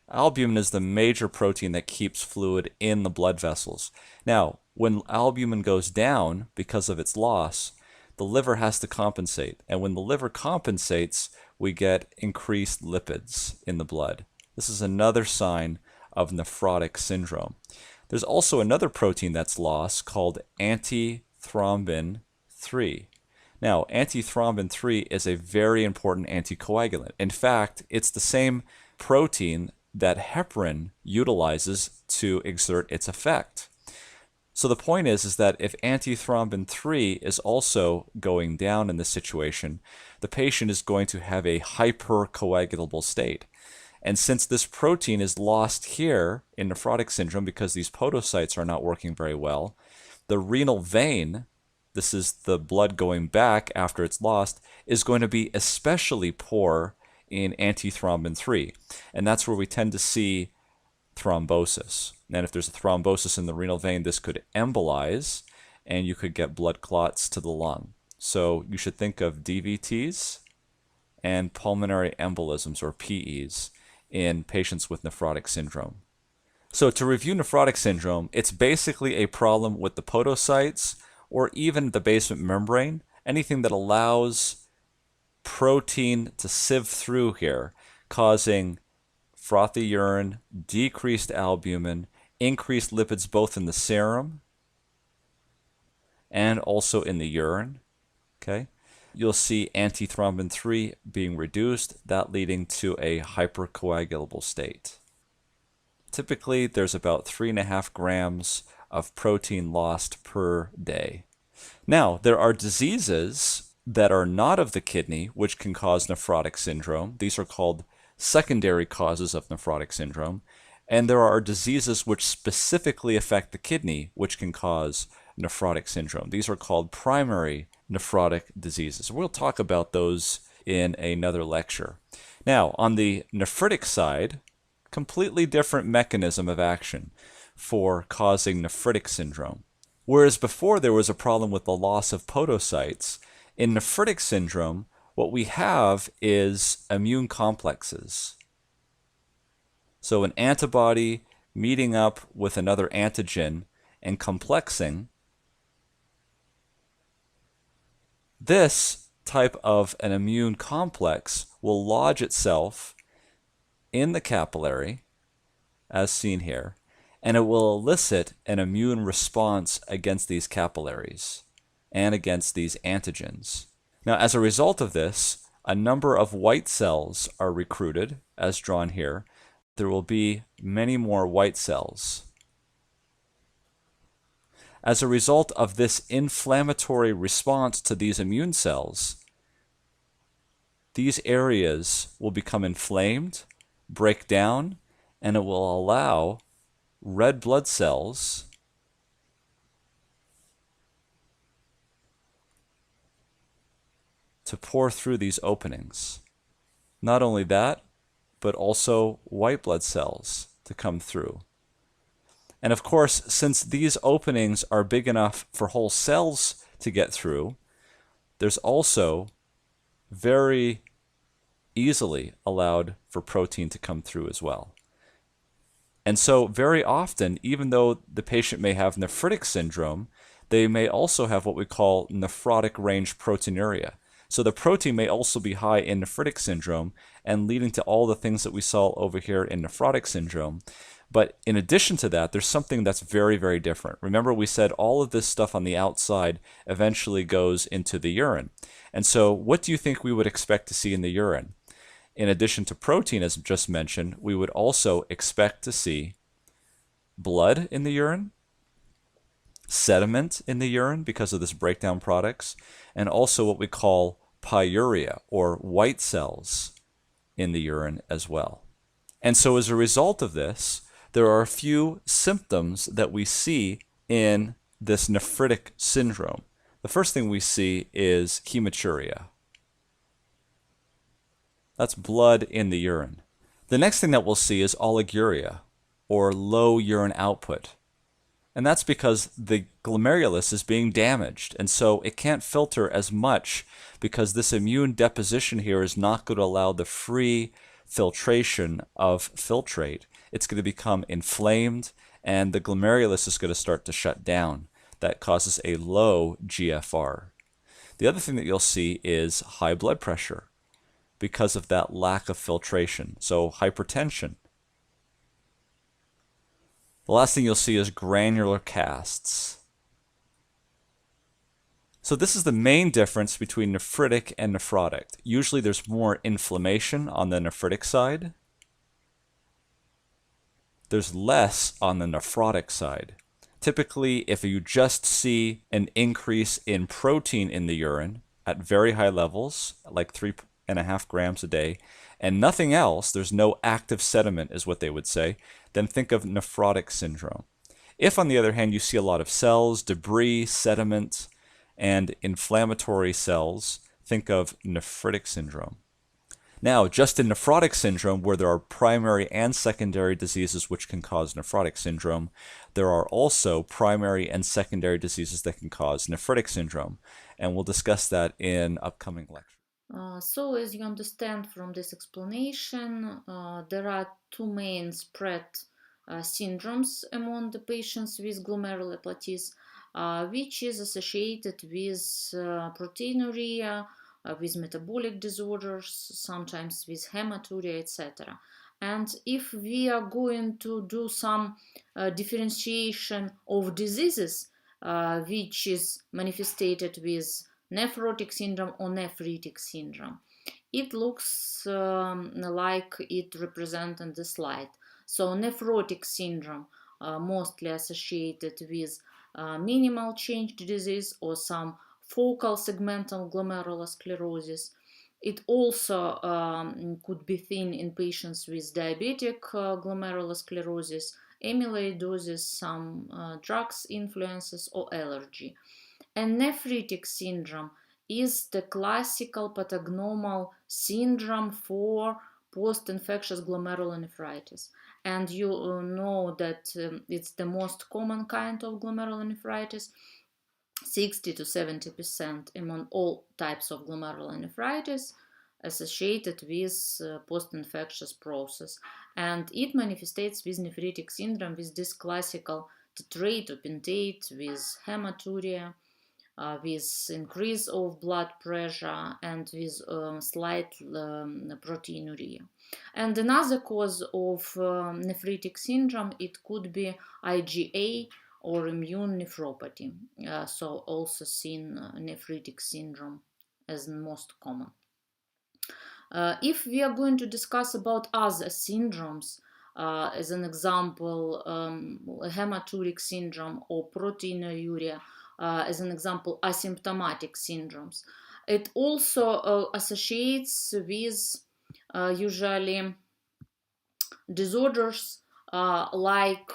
B: Albumin is the major protein that keeps fluid in the blood vessels. Now, when albumin goes down because of its loss, the liver has to compensate. And when the liver compensates, we get increased lipids in the blood. This is another sign of nephrotic syndrome. There's also another protein that's lost called antithrombin 3. Now, antithrombin 3 is a very important anticoagulant. In fact, it's the same protein that heparin utilizes to exert its effect. So the point is that if antithrombin 3 is also going down in this situation, the patient is going to have a hypercoagulable state. And since this protein is lost here in nephrotic syndrome because these podocytes are not working very well, the renal vein, this is the blood going back after it's lost, is going to be especially poor in antithrombin 3. And that's where we tend to see thrombosis. And if there's a thrombosis in the renal vein, this could embolize and you could get blood clots to the lung. So you should think of DVTs and pulmonary embolisms, or PEs, in patients with nephrotic syndrome. So to review nephrotic syndrome, it's basically a problem with the podocytes or even the basement membrane, anything that allows protein to sieve through here, causing frothy urine, decreased albumin, increased lipids both in the serum and also in the urine. Okay? You'll see antithrombin 3 being reduced, that leading to a hypercoagulable state. Typically, there's about 3.5 grams of protein lost per day. Now, there are diseases that are not of the kidney which can cause nephrotic syndrome. These are called secondary causes of nephrotic syndrome. And there are diseases which specifically affect the kidney which can cause nephrotic syndrome. These are called primary nephrotic diseases. We'll talk about those in another lecture. Now, on the nephritic side, completely different mechanism of action for causing nephritic syndrome. Whereas before there was a problem with the loss of podocytes, in nephritic syndrome, what we have is immune complexes. So an antibody meeting up with another antigen and complexing. This type of an immune complex will lodge itself in the capillary, as seen here, and it will elicit an immune response against these capillaries and against these antigens. Now, as a result of this, a number of white cells are recruited, as drawn here. There will be many more white cells. As a result of this inflammatory response to these immune cells, these areas will become inflamed, break down, and it will allow red blood cells to pour through these openings. Not only that, but also white blood cells to come through. And of course, since these openings are big enough for whole cells to get through, there's also very easily allowed for protein to come through as well. And so very often, even though the patient may have nephritic syndrome, they may also have what we call nephrotic range proteinuria. So the protein may also be high in nephritic syndrome and leading to all the things that we saw over here in nephrotic syndrome. But in addition to that, there's something that's very, very different. Remember, we said all of this stuff on the outside eventually goes into the urine. And so what do you think we would expect to see in the urine? In addition to protein, as just mentioned, we would also expect to see blood in the urine, sediment in the urine because of this breakdown products, and also what we call pyuria, or white cells in the urine as well. And so as a result of this, there are a few symptoms that we see in this nephritic syndrome. The first thing we see is hematuria. That's blood in the urine. The next thing that we'll see is oliguria, or low urine output. And that's because the glomerulus is being damaged, and so it can't filter as much because this immune deposition here is not going to allow the free filtration of filtrate. It's going to become inflamed, and the glomerulus is going to start to shut down. That causes a low GFR. The other thing that you'll see is high blood pressure because of that lack of filtration. So hypertension. The last thing you'll see is granular casts. So this is the main difference between nephritic and nephrotic. Usually there's more inflammation on the nephritic side. There's less on the nephrotic side. Typically, if you just see an increase in protein in the urine at very high levels, like 3.5 grams a day, and nothing else, there's no active sediment is what they would say, then think of nephrotic syndrome. If, on the other hand, you see a lot of cells, debris, sediment, and inflammatory cells, think of nephritic syndrome. Now, just in nephrotic syndrome, where there are primary and secondary diseases which can cause nephrotic syndrome, there are also primary and secondary diseases that can cause nephritic syndrome. And we'll discuss that in upcoming lectures.
A: So, as you understand from this explanation, there are two main spread syndromes among the patients with glomerulonephritis, which is associated with proteinuria, with metabolic disorders, sometimes with hematuria, etc. And if we are going to do some differentiation of diseases, which is manifested with nephrotic syndrome or nephritic syndrome, it looks like it represented in the slide. So nephrotic syndrome mostly associated with minimal change disease or some focal segmental glomerulosclerosis. It also could be seen in patients with diabetic glomerulosclerosis, amyloidosis, some drugs influences or allergy. And nephritic syndrome is the classical pathognomal syndrome for post-infectious glomerulonephritis. And you know that it's the most common kind of glomerulonephritis. 60 to 70% among all types of glomerulonephritis associated with post-infectious process, and it manifests with nephritic syndrome with this classical titrate or pentate, with hematuria, with increase of blood pressure, and with slight proteinuria. And another cause of nephritic syndrome, it could be IgA or immune nephropathy. So also seen nephritic syndrome as most common. If we are going to discuss about other syndromes, as an example, hematuric syndrome or proteinuria, as an example, asymptomatic syndromes, it also associates with usually disorders like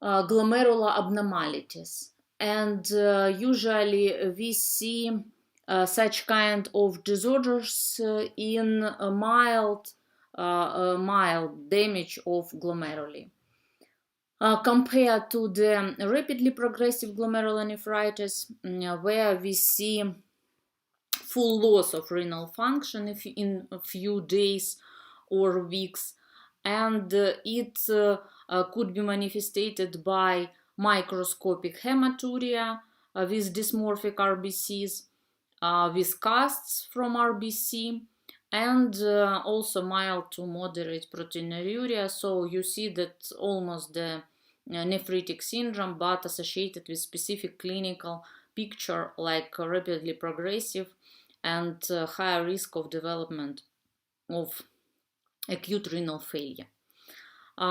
A: glomerular abnormalities, and usually we see such kind of disorders in a mild damage of glomeruli. Compared to the rapidly progressive glomerulonephritis, where we see full loss of renal function in a few days or weeks, and it could be manifested by microscopic hematuria with dysmorphic RBCs, with casts from RBC, and also mild to moderate proteinuria. So you see that almost the nephritic syndrome, but associated with specific clinical picture like rapidly progressive and higher risk of development of acute renal failure.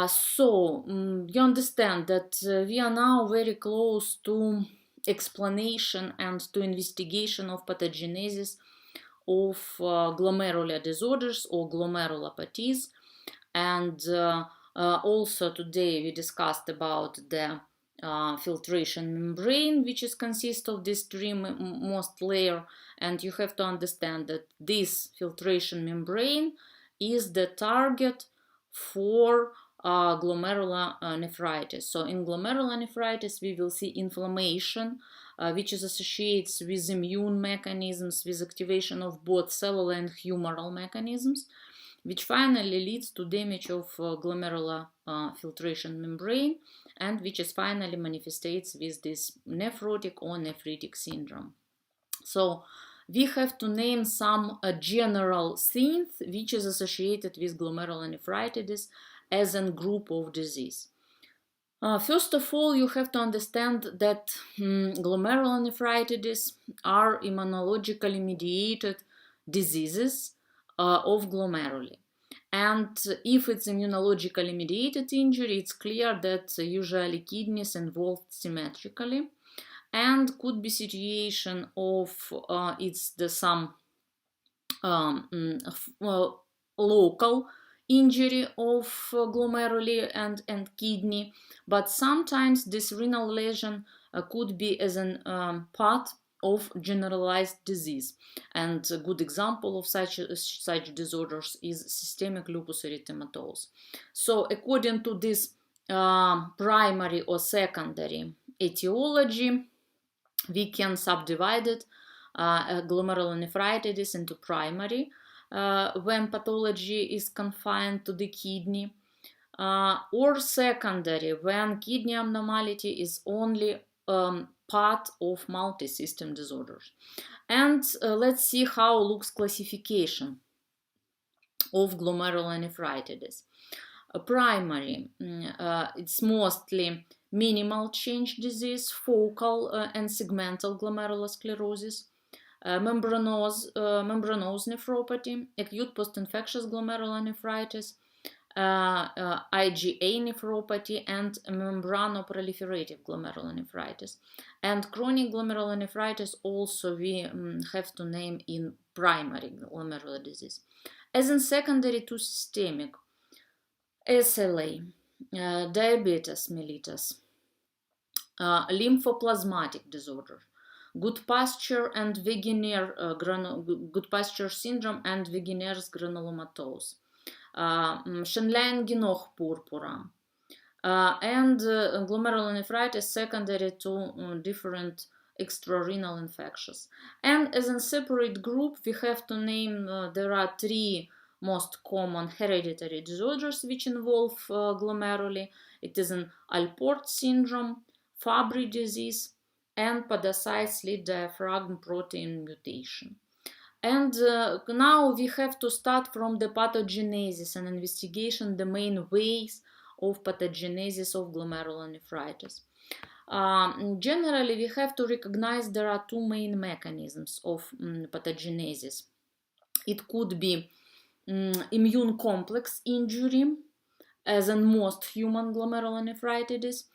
A: So you understand that we are now very close to explanation and to investigation of pathogenesis of glomerular disorders or glomerulopathies. And also today we discussed about the filtration membrane, which is consists of these three most layer, and you have to understand that this filtration membrane is the target for glomerulonephritis. So in glomerulonephritis, we will see inflammation, which is associated with immune mechanisms, with activation of both cellular and humoral mechanisms, which finally leads to damage of glomerular filtration membrane, and which is finally manifestates with this nephrotic or nephritic syndrome. So we have to name some general things which is associated with glomerulonephritis as a group of disease. First of all, you have to understand that glomerulonephritis are immunologically mediated diseases of glomeruli. And if it's immunologically mediated injury, it's clear that usually kidneys involved symmetrically, and could be situation of some local injury of glomeruli and kidney, but sometimes this renal lesion could be as a part of generalized disease. And a good example of such disorders is systemic lupus erythematosus. So according to this primary or secondary etiology, we can subdivide it, glomerulonephritis into primary, when pathology is confined to the kidney, or secondary, when kidney abnormality is only part of multi-system disorders. And let's see how looks classification of glomerulonephritis. Primary, it's mostly minimal change disease, focal and segmental glomerulosclerosis, membranous nephropathy, acute post-infectious glomerulonephritis, IgA nephropathy, and membranoproliferative glomerulonephritis. And chronic glomerulonephritis also we have to name in primary glomerular disease. As in secondary to systemic, SLA, diabetes mellitus, lymphoplasmatic disorder, Goodpasture and Wegener Goodpasture syndrome and Wegener's granulomatose, Schönlein-Genoch purpura, and glomerulonephritis secondary to different extrarenal infections. And as a separate group, we have to name there are three most common hereditary disorders which involve glomeruli. It is an Alport syndrome, Fabry disease, and podocyte slit diaphragm protein mutation. And now we have to start from the pathogenesis and investigation the main ways of pathogenesis of glomerulonephritis. Generally, we have to recognize there are two main mechanisms of pathogenesis. It could be immune complex injury, as in most human glomerulonephritis,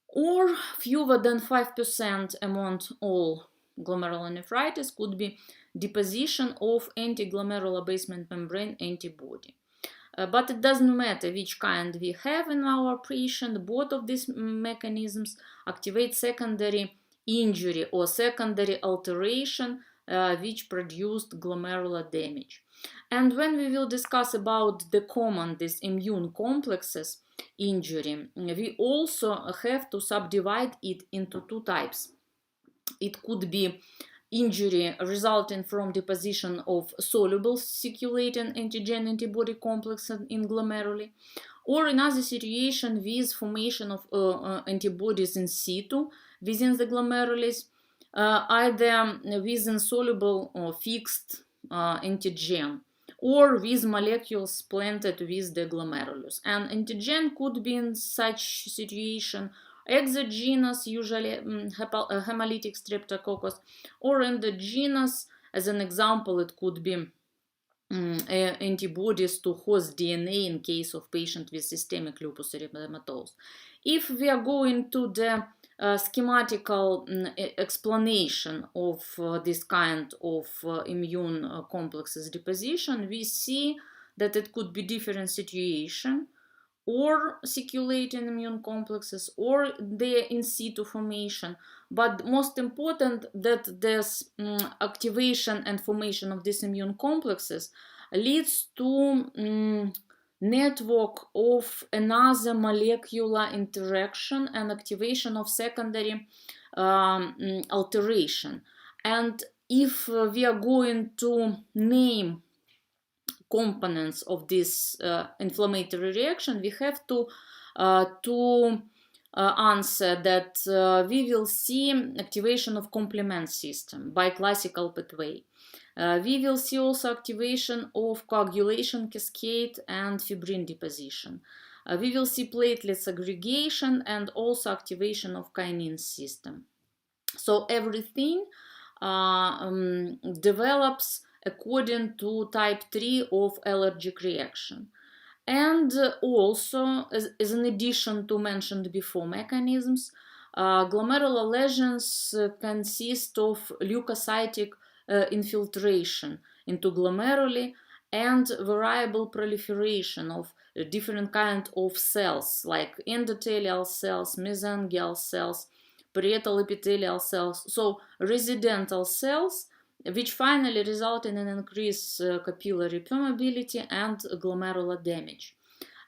A: or fewer than 5% among all glomerulonephritis could be deposition of anti-glomerular basement membrane antibody. But it doesn't matter which kind we have in our patient, both of these mechanisms activate secondary injury or secondary alteration which produced glomerular damage. And when we will discuss about the common, these immune complexes injury, we also have to subdivide it into two types. It could be injury resulting from deposition of soluble circulating antigen antibody complex in glomeruli, or another situation with formation of antibodies in situ within the glomerulus, either with insoluble or fixed antigen, or with molecules planted with the glomerulus. And antigen could be in such situation exogenous, usually hemolytic streptococcus, or endogenous. As an example, it could be antibodies to host DNA in case of patient with systemic lupus erythematosus. If we are going to the schematical explanation of this kind of immune complexes deposition, we see that it could be different situation, or circulating immune complexes, or their in situ formation. But most important that this activation and formation of these immune complexes leads to network of another molecular interaction and activation of secondary alteration. And if we are going to name components of this inflammatory reaction, we have to answer that we will see activation of complement system by classical pathway. We will see also activation of coagulation cascade and fibrin deposition. We will see platelet aggregation and also activation of kinase system. So everything develops according to type 3 of allergic reaction. And also, as an addition to mentioned before mechanisms, glomerular lesions consist of leukocytic infiltration into glomeruli and variable proliferation of different kind of cells like endothelial cells, mesangial cells, parietal epithelial cells, so residential cells, which finally result in an increased capillary permeability and glomerular damage.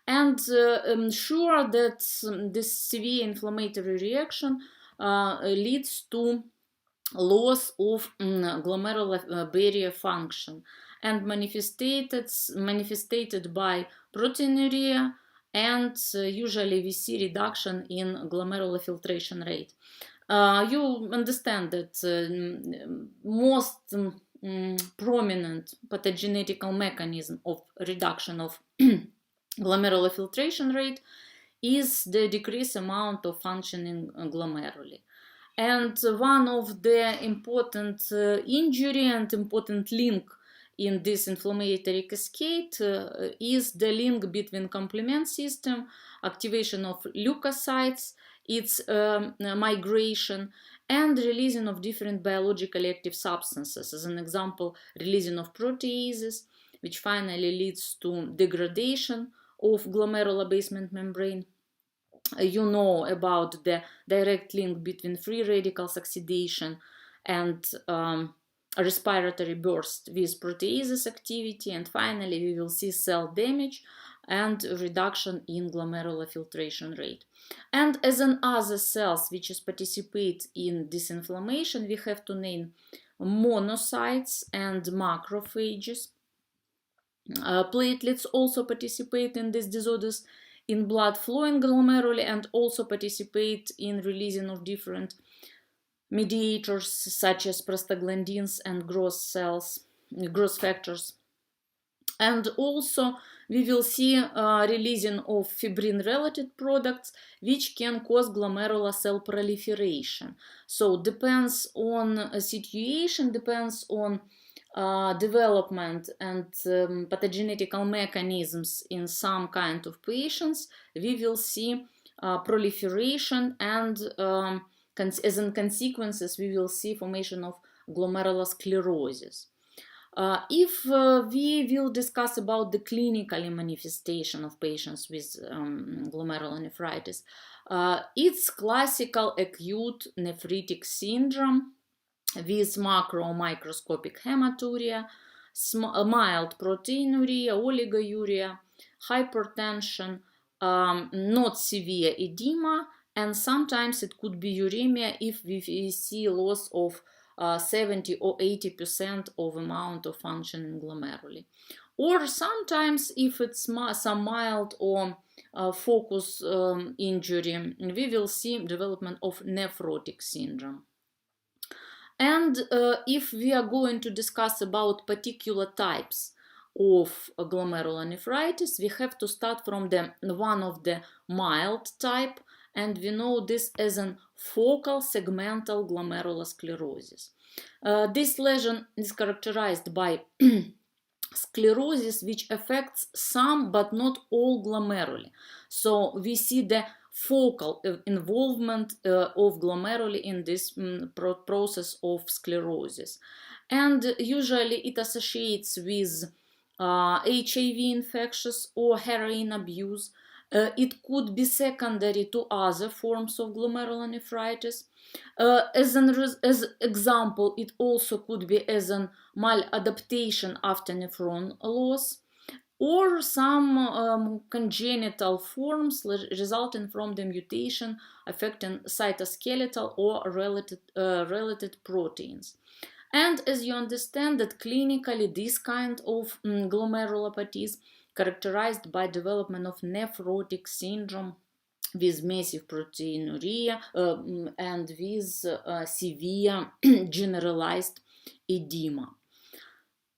A: And I'm sure that this severe inflammatory reaction leads to loss of glomerular barrier function and manifested by proteinuria, and usually we see reduction in glomerular filtration rate. You understand that most prominent pathogenetical mechanism of reduction of glomerular filtration rate is the decreased amount of functioning glomeruli. And one of the important injury and important link in this inflammatory cascade is the link between complement system, activation of leukocytes, its migration, and releasing of different biologically active substances. As an example, releasing of proteases, which finally leads to degradation of glomerular basement membrane. You know about the direct link between free radicals oxidation and respiratory burst with proteases activity, and finally we will see cell damage and reduction in glomerular filtration rate. And as in other cells which participate in this inflammation, we have to name monocytes and macrophages. Platelets also participate in these disorders in blood flow in glomeruli and also participate in releasing of different mediators such as prostaglandins and growth factors. And also we will see releasing of fibrin-related products which can cause glomerular cell proliferation. So depends on a situation, depends on development and pathogenetical mechanisms in some kind of patients, we will see proliferation, and as in consequences we will see formation of glomerular sclerosis. If we will discuss about the clinical manifestation of patients with glomerulonephritis, it's classical acute nephritic syndrome with macro or microscopic hematuria, mild proteinuria, oliguria, hypertension, not severe edema, and sometimes it could be uremia if we see loss of 70 or 80% of amount of functioning glomeruli. Or sometimes if it's some mild or focus injury, we will see development of nephrotic syndrome. And if we are going to discuss about particular types of glomerulonephritis, we have to start from one of the mild type, and we know this as an focal segmental glomerular sclerosis. This lesion is characterized by sclerosis which affects some but not all glomeruli. So we see the focal involvement of glomeruli in this process of sclerosis. And usually it associates with HIV infections or heroin abuse. It could be secondary to other forms of glomerulonephritis. As example, it also could be as an maladaptation after nephron loss, or some congenital forms resulting from the mutation affecting cytoskeletal or related proteins. And as you understand that clinically this kind of glomerulopathies characterized by development of nephrotic syndrome with massive proteinuria and with severe generalized edema.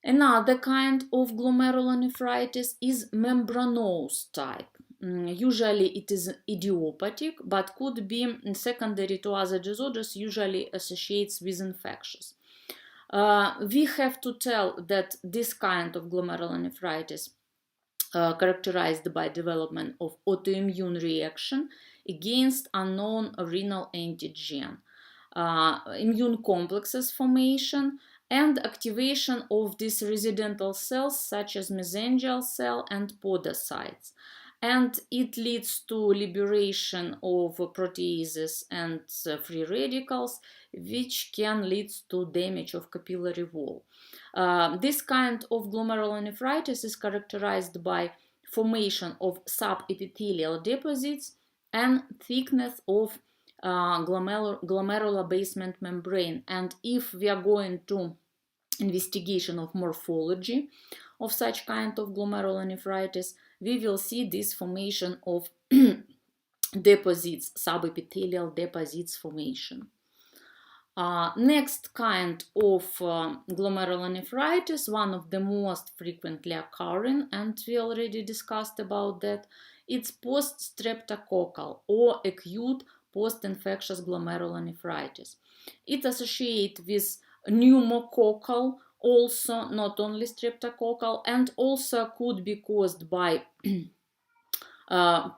A: Another kind of glomerulonephritis is membranous type. Usually it is idiopathic, but could be secondary to other disorders, usually associates with infectious. We have to tell that this kind of glomerulonephritis characterized by development of autoimmune reaction against unknown renal antigen, immune complexes formation, and activation of these residental cells such as mesangial cell and podocytes. And it leads to liberation of proteases and free radicals, which can lead to damage of capillary wall. This kind of glomerulonephritis is characterized by formation of subepithelial deposits and thickness of glomerular basement membrane. And if we are going to investigation of morphology of such kind of glomerulonephritis, we will see this formation of deposits, subepithelial deposits formation. Next kind of glomerulonephritis, one of the most frequently occurring, and we already discussed about that, it's post-streptococcal or acute post-infectious glomerulonephritis. It associates with pneumococcal, also not only streptococcal, and also could be caused by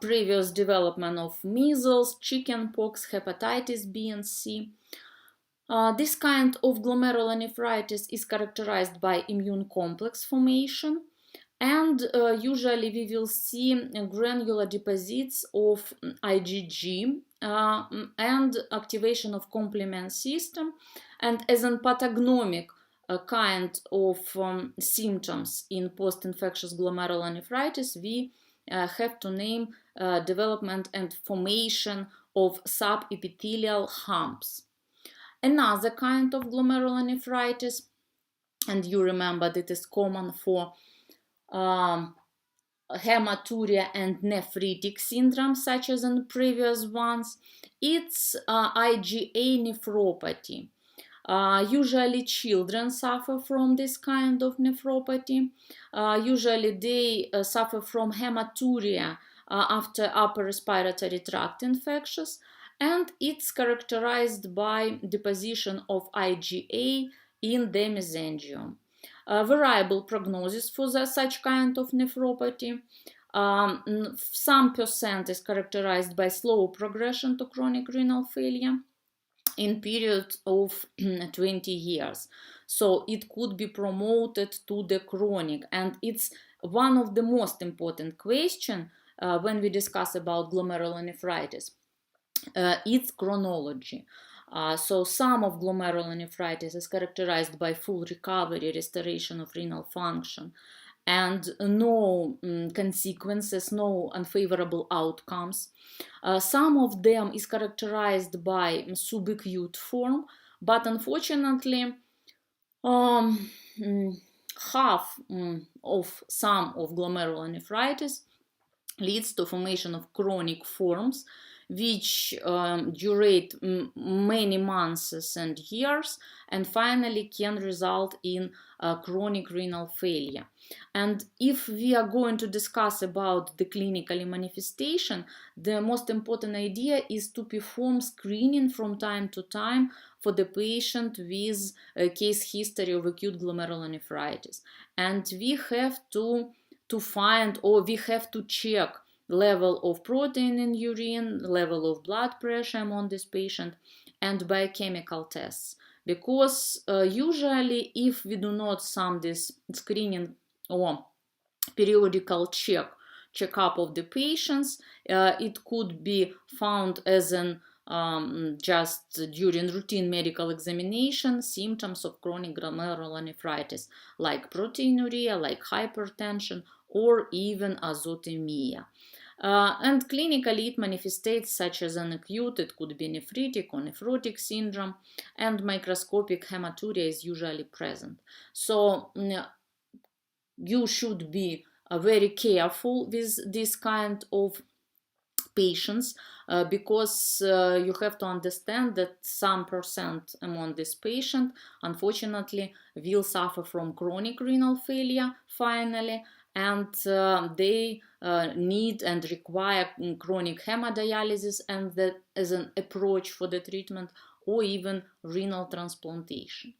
A: previous development of measles, chickenpox, hepatitis B and C. This kind of glomerulonephritis is characterized by immune complex formation, and usually we will see granular deposits of IgG and activation of complement system. And as a pathognomic kind of symptoms in post-infectious glomerulonephritis, we have to name development and formation of subepithelial humps. Another kind of glomerulonephritis, and you remember that is common for hematuria and nephritic syndrome, such as in previous ones, it's IgA nephropathy. Usually children suffer from this kind of nephropathy. Usually they suffer from hematuria after upper respiratory tract infections, and it's characterized by deposition of IgA in the mesangium. Variable prognosis for such kind of nephropathy. Some percent is characterized by slow progression to chronic renal failure in period of 20 years. So it could be promoted to the chronic, and it's one of the most important questions when we discuss about glomerulonephritis. Its chronology. So some of glomerulonephritis is characterized by full recovery, restoration of renal function, and no consequences, no unfavorable outcomes. Some of them is characterized by subacute form, but unfortunately, half of some of glomerulonephritis leads to formation of chronic forms, which durate many months and years, and finally can result in chronic renal failure. And if we are going to discuss about the clinical manifestation, the most important idea is to perform screening from time to time for the patient with a case history of acute glomerulonephritis. And we have to find, or we have to check level of protein in urine, level of blood pressure among this patient, and biochemical tests. Because usually if we do not some this screening or periodical checkup of the patients, it could be found as an just during routine medical examination symptoms of chronic glomerulonephritis, like proteinuria, like hypertension, or even azotemia. And clinically, it manifestates such as an acute, it could be nephritic or nephrotic syndrome, and microscopic hematuria is usually present. So you should be very careful with this kind of patients because you have to understand that some percent among this patient unfortunately will suffer from chronic renal failure finally, and they need and require chronic hemodialysis and that as an approach for the treatment, or even renal transplantation.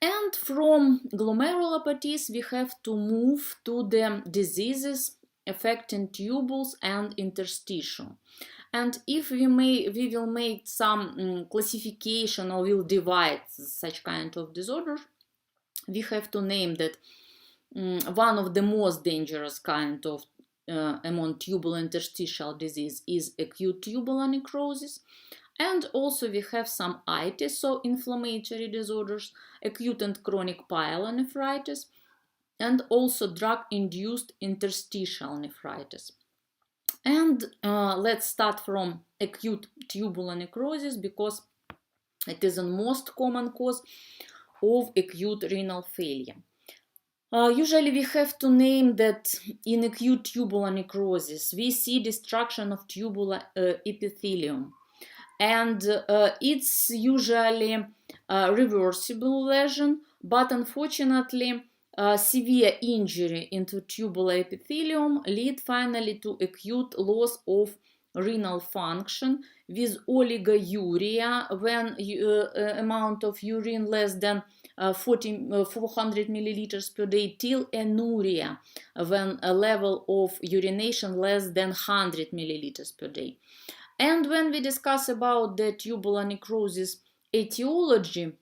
A: And from glomerulopathies, we have to move to the diseases affecting tubules and interstitium. And if we will make some classification, or will divide such kind of disorders, we have to name that one of the most dangerous kind of among tubular interstitial disease is acute tubular necrosis. And also we have some itis, so inflammatory disorders, acute and chronic pyelonephritis, and also drug-induced interstitial nephritis. And let's start from acute tubular necrosis because it is the most common cause of acute renal failure. Usually we have to name that in acute tubular necrosis we see destruction of tubular epithelium, and it's usually a reversible lesion, but unfortunately severe injury into tubular epithelium lead finally to acute loss of renal function with oliguria when amount of urine less than 400 milliliters per day, till anuria when a level of urination less than 100 milliliters per day. And when we discuss about the tubular necrosis etiology,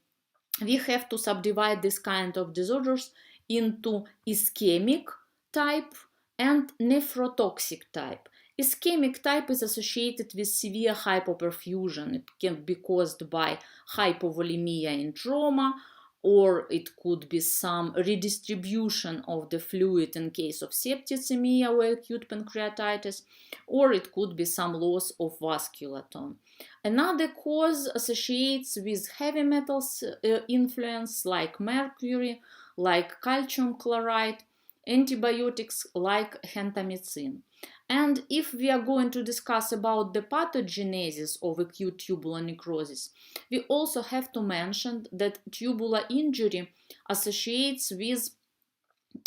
A: we have to subdivide this kind of disorders into ischemic type and nephrotoxic type. Ischemic type is associated with severe hypoperfusion. It can be caused by hypovolemia in trauma, or it could be some redistribution of the fluid in case of septicemia or acute pancreatitis, or it could be some loss of vascular tone. Another cause associates with heavy metals influence like mercury, like calcium chloride, antibiotics like gentamicin. And if we are going to discuss about the pathogenesis of acute tubular necrosis, we also have to mention that tubular injury associates with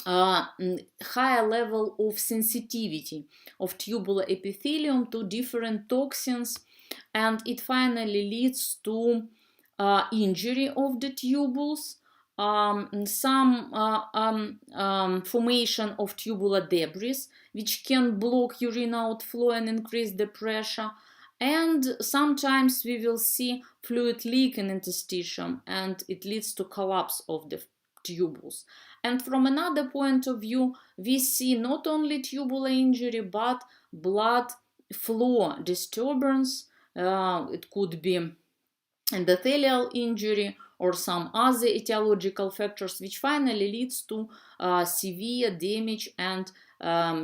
A: higher level of sensitivity of tubular epithelium to different toxins, and it finally leads to injury of the tubules, formation of tubular debris, which can block urine outflow and increase the pressure. And sometimes we will see fluid leak in interstitium, and it leads to collapse of the tubules. And from another point of view, we see not only tubular injury, but blood flow disturbance. It could be endothelial injury or some other etiological factors, which finally leads to severe damage and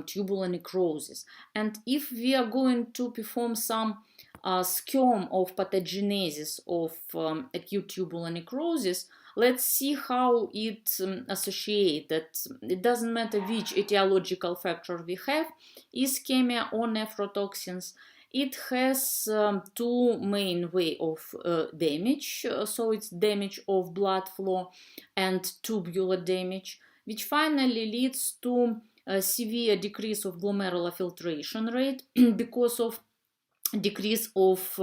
A: tubular necrosis. And if we are going to perform some scheme of pathogenesis of acute tubular necrosis, let's see how it associates. It doesn't matter which etiological factor we have, ischemia or nephrotoxins. It has two main way of damage. So it's damage of blood flow and tubular damage, which finally leads to a severe decrease of glomerular filtration rate because of decrease of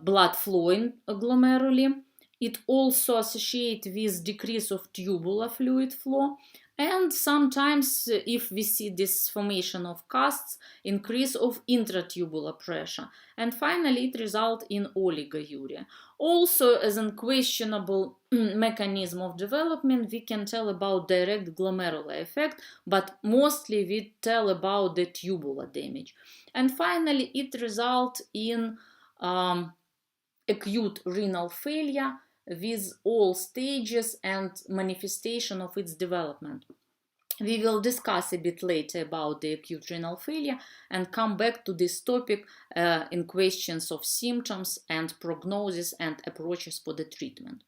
A: blood flow in glomeruli. It also associates with decrease of tubular fluid flow, And sometimes, if we see this formation of casts, increase of intratubular pressure. And finally, it results in oliguria. Also, as a questionable mechanism of development, we can tell about direct glomerular effect, but mostly we tell about the tubular damage. And finally, it results in acute renal failure with all stages and manifestation of its development. We will discuss a bit later about the acute renal failure and come back to this topic in questions of symptoms and prognosis and approaches for the treatment.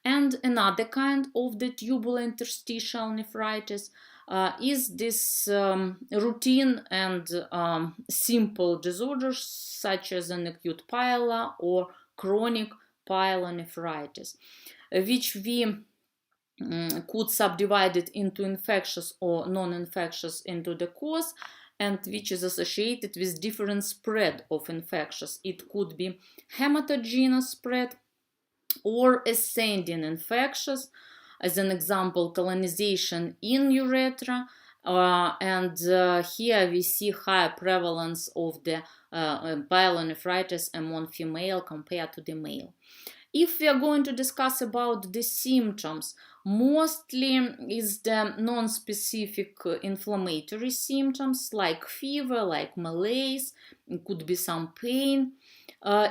A: And another kind of the tubular interstitial nephritis is this routine and simple disorders such as an acute pyela or chronic pyelonephritis, which we could subdivide it into infectious or non-infectious into the cause, and which is associated with different spread of infectious. It could be hematogenous spread or ascending infectious, as an example, colonization in urethra, and here we see higher prevalence of the pyelonephritis among female compared to the male. If we are going to discuss about the symptoms, mostly is the non-specific inflammatory symptoms like fever, like malaise, it could be some pain.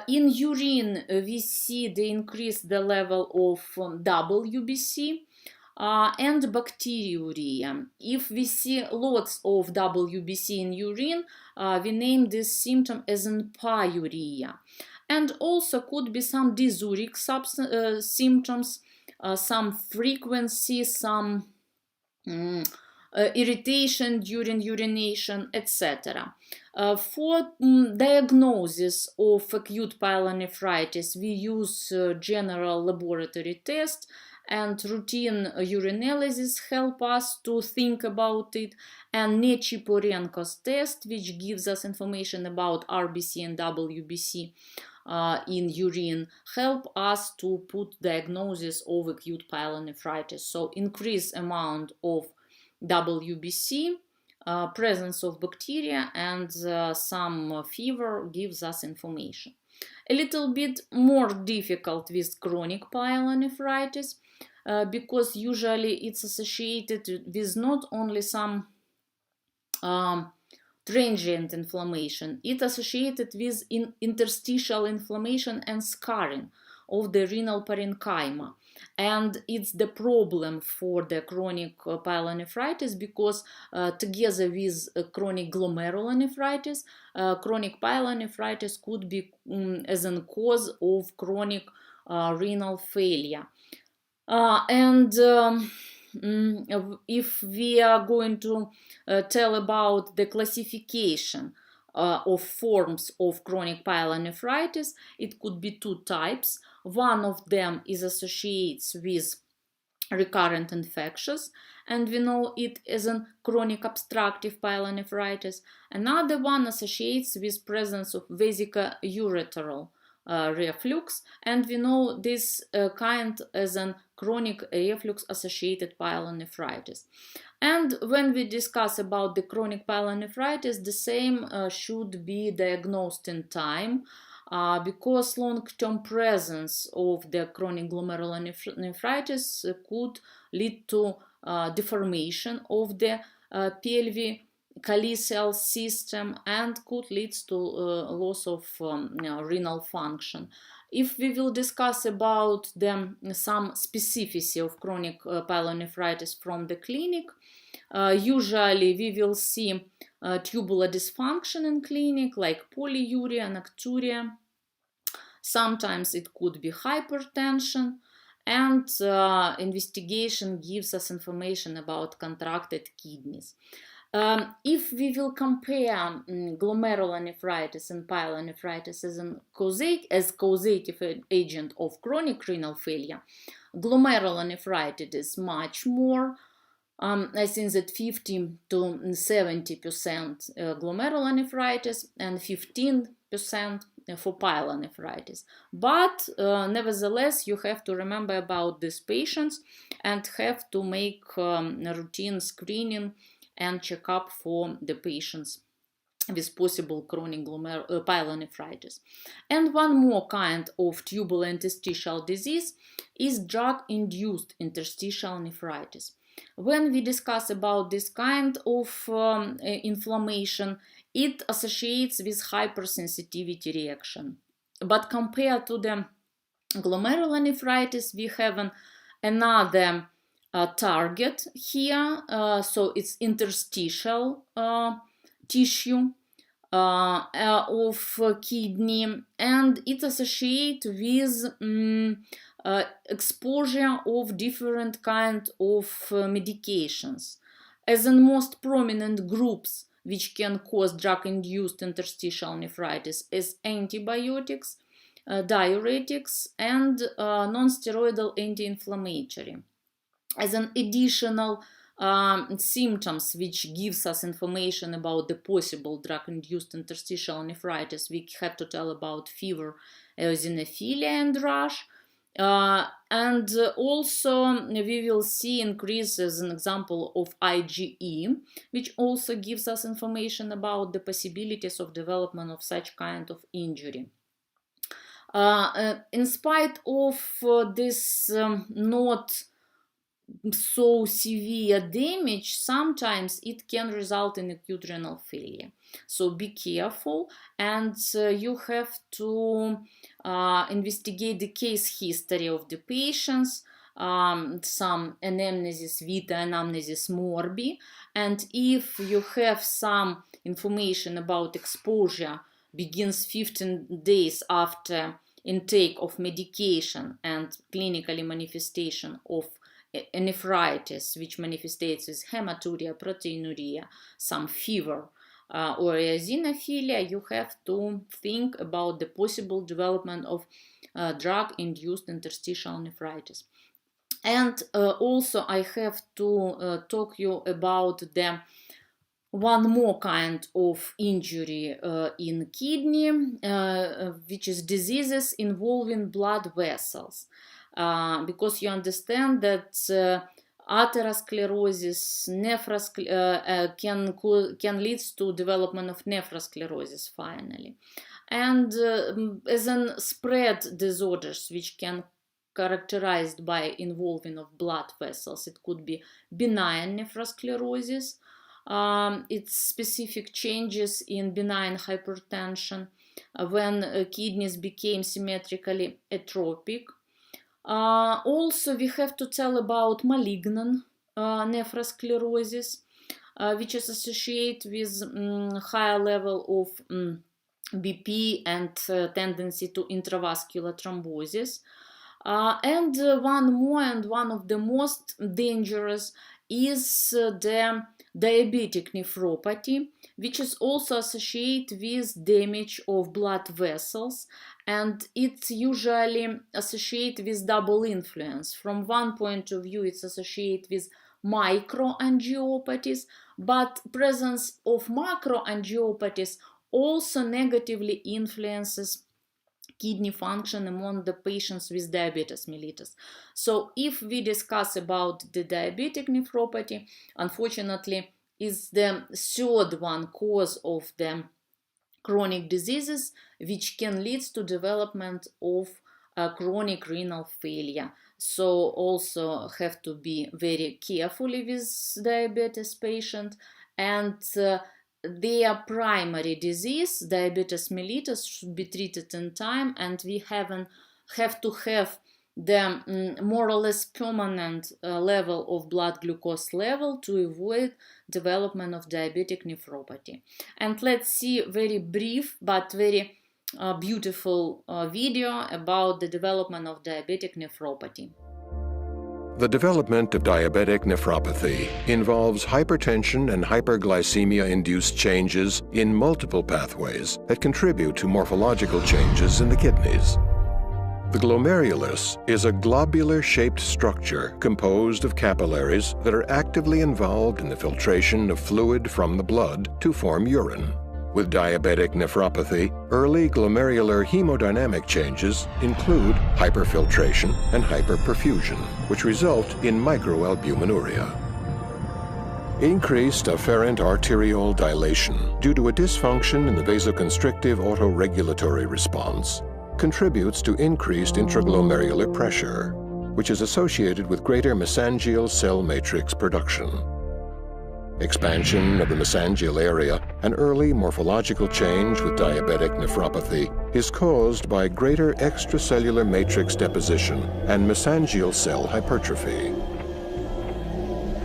A: In urine, we see the increase the level of WBC and bacteriuria. If we see lots of WBC in urine, we name this symptom as an pyuria. And also could be some dysuric symptoms, some frequency, some irritation during urination, etc. For diagnosis of acute pyelonephritis, we use general laboratory tests, and routine urinalysis help us to think about it, and Nechiporenko's test, which gives us information about RBC and WBC in urine, help us to put diagnosis of acute pyelonephritis. So increased amount of WBC, presence of bacteria, and some fever gives us information. A little bit more difficult with chronic pyelonephritis because usually it's associated with not only some transient inflammation, it's associated with interstitial inflammation and scarring of the renal parenchyma. And it's the problem for the chronic pyelonephritis because together with chronic glomerulonephritis, chronic pyelonephritis could be as a cause of chronic renal failure. If we are going to tell about the classification of forms of chronic pyelonephritis, it could be two types. One of them is associates with recurrent infectious, and we know it as a chronic obstructive pyelonephritis. Another one associates with presence of vesicoureteral reflux, and we know this kind as a chronic reflux associated pyelonephritis. And when we discuss about the chronic pyelonephritis, the same should be diagnosed in time because long-term presence of the chronic glomerulonephritis could lead to deformation of the pelvic calyceal system and could lead to loss of renal function. If we will discuss about some specificity of chronic pyelonephritis from the clinic, usually we will see tubular dysfunction in clinic like polyuria, nocturia. Sometimes it could be hypertension, and investigation gives us information about contracted kidneys. If we will compare glomerulonephritis and pyelonephritis as causative agent of chronic renal failure, glomerulonephritis is much more. I think that 50 to 70% glomerulonephritis and 15% for pyelonephritis. But nevertheless, you have to remember about these patients and have to make routine screening and check up for the patients with possible chronic pyelonephritis. And one more kind of tubular interstitial disease is drug-induced interstitial nephritis. When we discuss about this kind of inflammation, it associates with hypersensitivity reaction. But compared to the glomerulonephritis, we have another target here. So it's interstitial tissue of kidney, and it associates with exposure of different kind of medications. As in most prominent groups which can cause drug-induced interstitial nephritis is antibiotics, diuretics, and non-steroidal anti-inflammatory. As an additional symptoms which gives us information about the possible drug-induced interstitial nephritis, we have to tell about fever, eosinophilia, and rash. And also we will see increase as an example of IgE, which also gives us information about the possibilities of development of such kind of injury. In spite of this not so severe damage, sometimes it can result in acute renal failure. So be careful, and you have to investigate the case history of the patients, some anamnesis vita, anamnesis morbi, and if you have some information about exposure begins 15 days after intake of medication and clinically manifestation of nephritis, which manifestates as hematuria, proteinuria, some fever, or eosinophilia, you have to think about the possible development of drug-induced interstitial nephritis. And also I have to talk you about the one more kind of injury in kidney, which is diseases involving blood vessels. Because you understand that atherosclerosis can lead to development of nephrosclerosis finally. And as in spread disorders which can characterized by involving of blood vessels, it could be benign nephrosclerosis, its specific changes in benign hypertension when kidneys became symmetrically atrophic. Also, we have to tell about malignant nephrosclerosis, which is associated with higher level of BP and tendency to intravascular thrombosis. And one more, and one of the most dangerous, is the diabetic nephropathy, which is also associated with damage of blood vessels, and it's usually associated with double influence. From one point of view, it's associated with microangiopathies, but presence of macroangiopathies also negatively influences kidney function among the patients with diabetes mellitus. So if we discuss about the diabetic nephropathy, unfortunately, is the third one cause of the chronic diseases which can lead to development of chronic renal failure. So also have to be very carefully with diabetes patient, and their primary disease, diabetes mellitus, should be treated in time, and we have to have the more or less permanent level of blood glucose level to avoid development of diabetic nephropathy. And let's see very brief but very beautiful video about the development of diabetic nephropathy.
C: The development of diabetic nephropathy involves hypertension and hyperglycemia-induced changes in multiple pathways that contribute to morphological changes in the kidneys. The glomerulus is a globular-shaped structure composed of capillaries that are actively involved in the filtration of fluid from the blood to form urine. With diabetic nephropathy, early glomerular hemodynamic changes include hyperfiltration and hyperperfusion, which result in microalbuminuria. Increased afferent arteriole dilation due to a dysfunction in the vasoconstrictive autoregulatory response contributes to increased intraglomerular pressure, which is associated with greater mesangial cell matrix production. Expansion of the mesangial area, an early morphological change with diabetic nephropathy, is caused by greater extracellular matrix deposition and mesangial cell hypertrophy.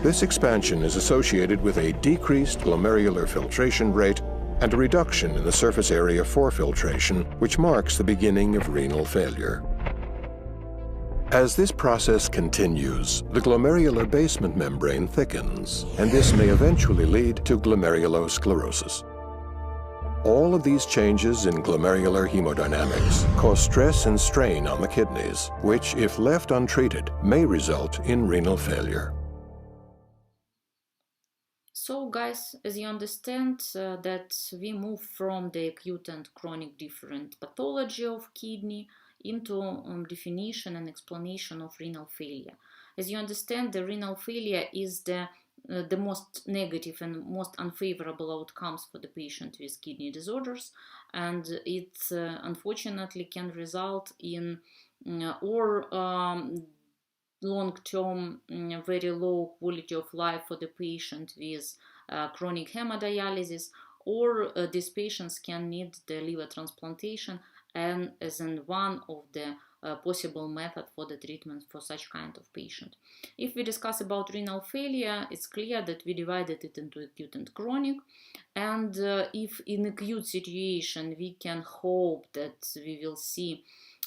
C: This expansion is associated with a decreased glomerular filtration rate and a reduction in the surface area for filtration, which marks the beginning of renal failure. As this process continues, the glomerular basement membrane thickens, and this may eventually lead to glomerulosclerosis. All of these changes in glomerular hemodynamics cause stress and strain on the kidneys, which, if left untreated, may result in renal failure.
A: So guys, as you understand that we move from the acute and chronic different pathology of kidney into definition and explanation of renal failure. As you understand, the renal failure is the most negative and most unfavorable outcomes for the patient with kidney disorders, and it unfortunately can result in long-term very low quality of life for the patient with chronic hemodialysis, or these patients can need the liver transplantation and as in one of the possible method for the treatment for such kind of patient. If we discuss about renal failure, it's clear that we divided it into acute and chronic, and if in acute situation we can hope that we will see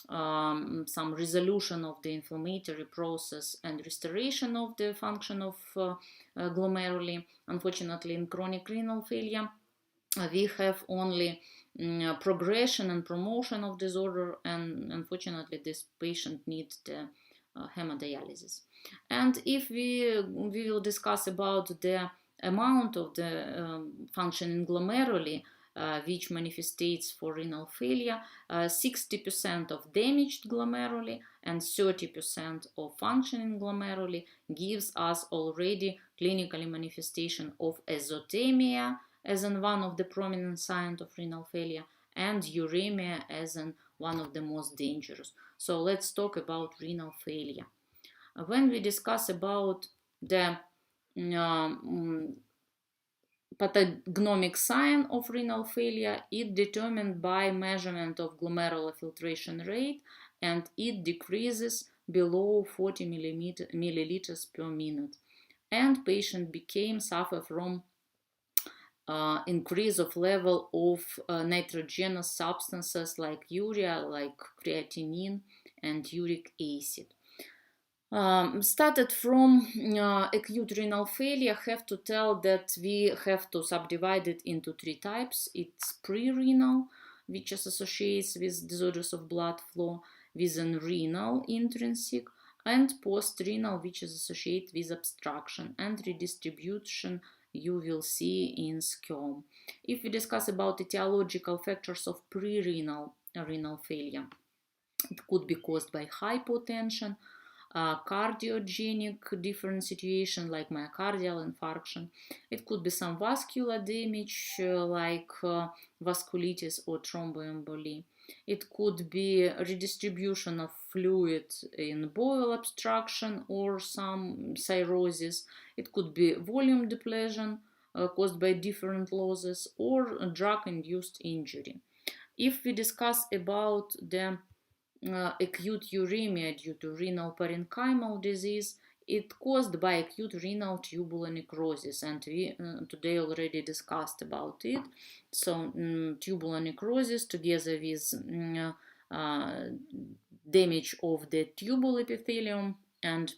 A: some resolution of the inflammatory process and restoration of the function of glomeruli. Unfortunately, in chronic renal failure, we have only progression and promotion of disorder, and unfortunately this patient needs the hemodialysis. And if we will discuss about the amount of the functioning glomeruli which manifestates for renal failure, 60% of damaged glomeruli and 30% of functioning glomeruli gives us already clinically manifestation of azotemia as in one of the prominent signs of renal failure, and uremia as in one of the most dangerous. So let's talk about renal failure. When we discuss about the pathognomic sign of renal failure, it determined by measurement of glomerular filtration rate, and it decreases below 40 milliliters per minute. And patient suffer from increase of level of nitrogenous substances like urea, like creatinine and uric acid. Started from acute renal failure, have to tell that we have to subdivide it into three types. It's pre-renal, which is associated with disorders of blood flow, within renal intrinsic, and post-renal, which is associated with obstruction and redistribution you will see in SCORM. If we discuss about etiological factors of pre-renal renal failure, it could be caused by hypotension, cardiogenic different situation like myocardial infarction. It could be some vascular damage like vasculitis or thromboemboly. It could be redistribution of fluid in bowel obstruction or some cirrhosis. It could be volume depletion caused by different losses or drug-induced injury. If we discuss about the acute uremia due to renal parenchymal disease, it caused by acute renal tubular necrosis, and we today already discussed about it. So tubular necrosis together with damage of the tubule epithelium and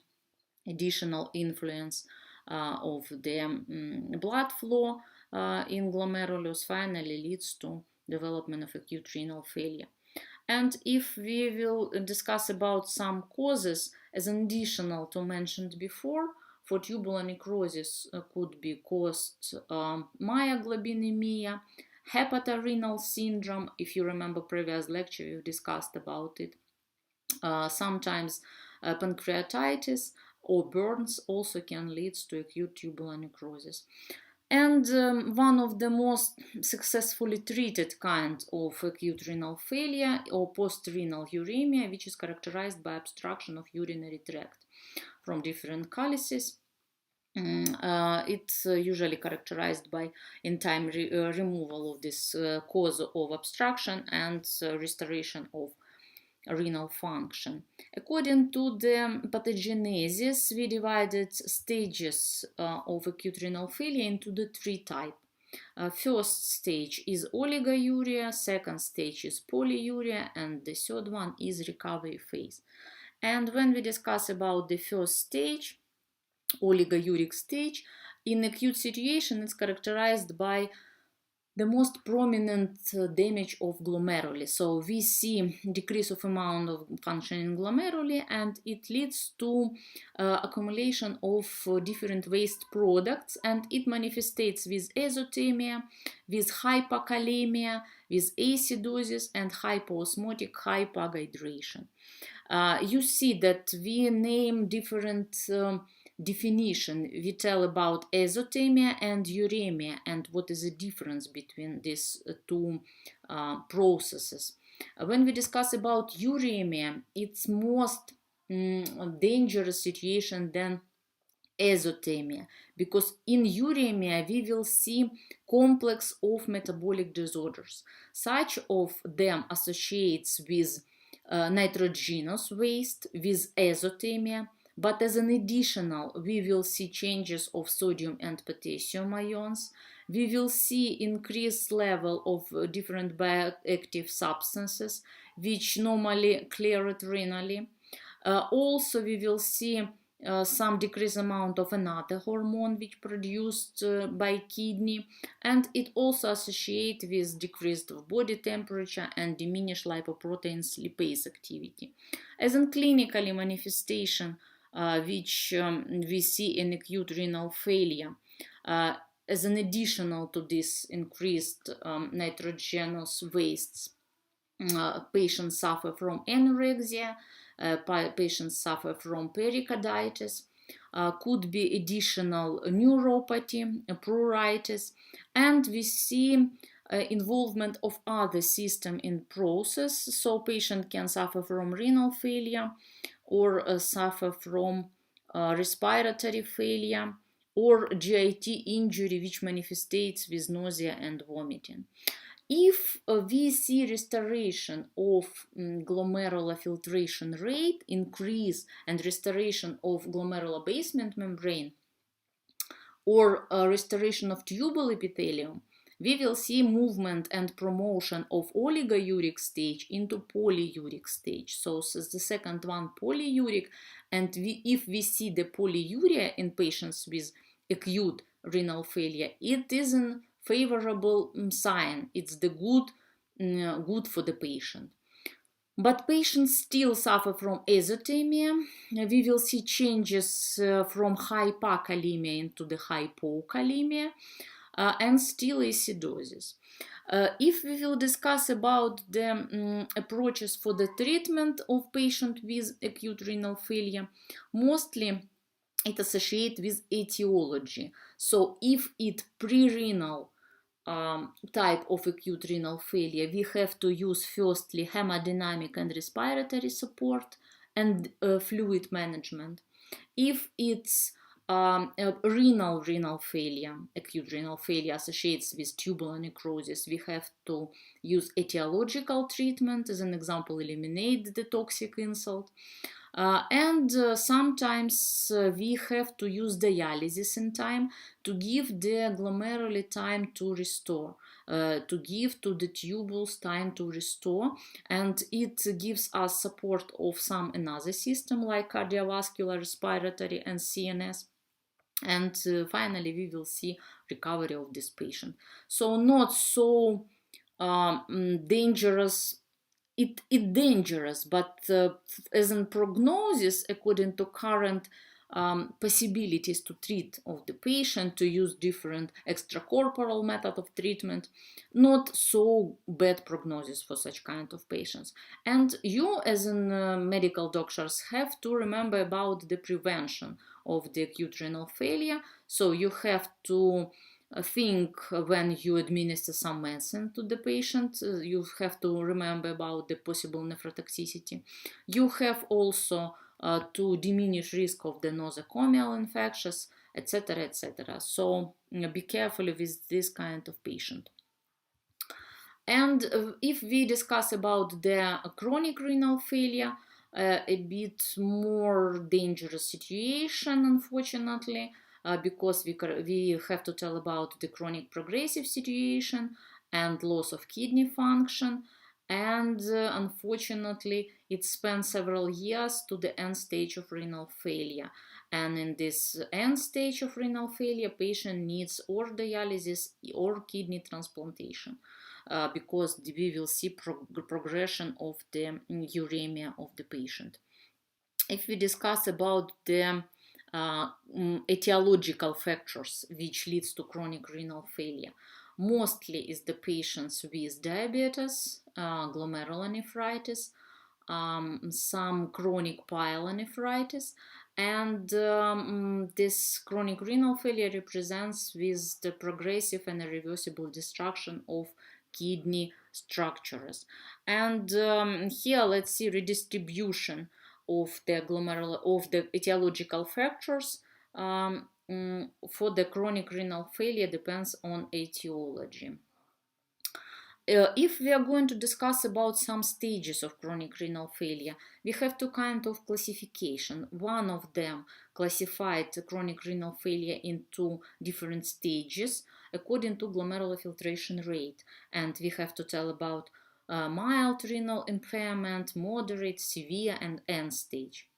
A: additional influence of the blood flow in glomerulus finally leads to development of acute renal failure. And if we will discuss about some causes as an additional to mentioned before, for tubular necrosis could be caused myoglobinemia, hepatorenal syndrome. If you remember previous lecture, we discussed about it. Sometimes pancreatitis or burns also can lead to acute tubular necrosis. And one of the most successfully treated kind of acute renal failure or post-renal uremia, which is characterized by obstruction of urinary tract from different calices. It's usually characterized by in-time removal of this cause of obstruction and restoration of renal function. According to the pathogenesis, we divided stages of acute renal failure into the three types. First stage is oliguria, second stage is polyuria, and the third one is recovery phase. And when we discuss about the first stage, oliguric stage, in acute situation, it's characterized by the most prominent damage of glomeruli. So we see decrease of amount of functioning glomeruli, and it leads to accumulation of different waste products, and it manifestates with azotemia, with hypokalemia, with acidosis, and hypoosmotic hyperhydration. You see that we name different definition. We tell about azotemia and uremia and what is the difference between these two processes. When we discuss about uremia, it's most dangerous situation than azotemia, because in uremia we will see complex of metabolic disorders. Such of them associates with nitrogenous waste, with azotemia, but as an additional, we will see changes of sodium and potassium ions. We will see increased level of different bioactive substances, which normally clear it renally. Also, we will see some decreased amount of another hormone which produced by kidney, and it also associates with decreased body temperature and diminished lipoprotein lipase activity. As in clinically manifestation, which we see in acute renal failure, as an additional to this increased nitrogenous wastes, patients suffer from anorexia, patients suffer from pericarditis, could be additional neuropathy, pruritus, and we see involvement of other system in process. So patient can suffer from renal failure, or suffer from respiratory failure, or GIT injury which manifestates with nausea and vomiting. If we see restoration of glomerular filtration rate increase and restoration of glomerular basement membrane, or restoration of tubal epithelium, we will see movement and promotion of oliguric stage into polyuric stage. So this is the second one, polyuric, and if we see the polyuria in patients with acute renal failure, it is a favorable sign. It's the good for the patient. But patients still suffer from azotemia. We will see changes from hyperkalemia into the hypokalemia, and still acidosis. If we will discuss about the approaches for the treatment of patient with acute renal failure, mostly it associates with etiology. So if it pre-renal type of acute renal failure, we have to use firstly hemodynamic and respiratory support and fluid management. If it's renal failure, acute renal failure associates with tubular necrosis, we have to use etiological treatment. As an example, eliminate the toxic insult. And sometimes we have to use dialysis in time to give the glomeruli time to restore, to give to the tubules time to restore, and it gives us support of some another system like cardiovascular, respiratory, and CNS. And finally, we will see recovery of this patient. So not so dangerous. It dangerous, but as in prognosis, according to current possibilities to treat of the patient, to use different extracorporeal method of treatment, not so bad prognosis for such kind of patients. And you as in medical doctors have to remember about the prevention of the acute renal failure. So you have to think when you administer some medicine to the patient, you have to remember about the possible nephrotoxicity. You have also to diminish risk of the nosocomial infections, etc., etc. So be careful with this kind of patient. And if we discuss about the chronic renal failure, a bit more dangerous situation, unfortunately, because we have to tell about the chronic progressive situation and loss of kidney function. And unfortunately, it spans several years to the end stage of renal failure. And in this end stage of renal failure, patient needs or dialysis or kidney transplantation. Because we will see progression of the uremia of the patient. If we discuss about the etiological factors which leads to chronic renal failure, mostly is the patients with diabetes, glomerulonephritis, some chronic pyelonephritis, and this chronic renal failure represents with the progressive and irreversible destruction of kidney structures. And here let's see redistribution of the etiological factors for the chronic renal failure depends on etiology. If we are going to discuss about some stages of chronic renal failure, we have two kinds of classification. One of them classified chronic renal failure into different stages according to glomerular filtration rate. And we have to tell about mild renal impairment, moderate, severe, and end stage.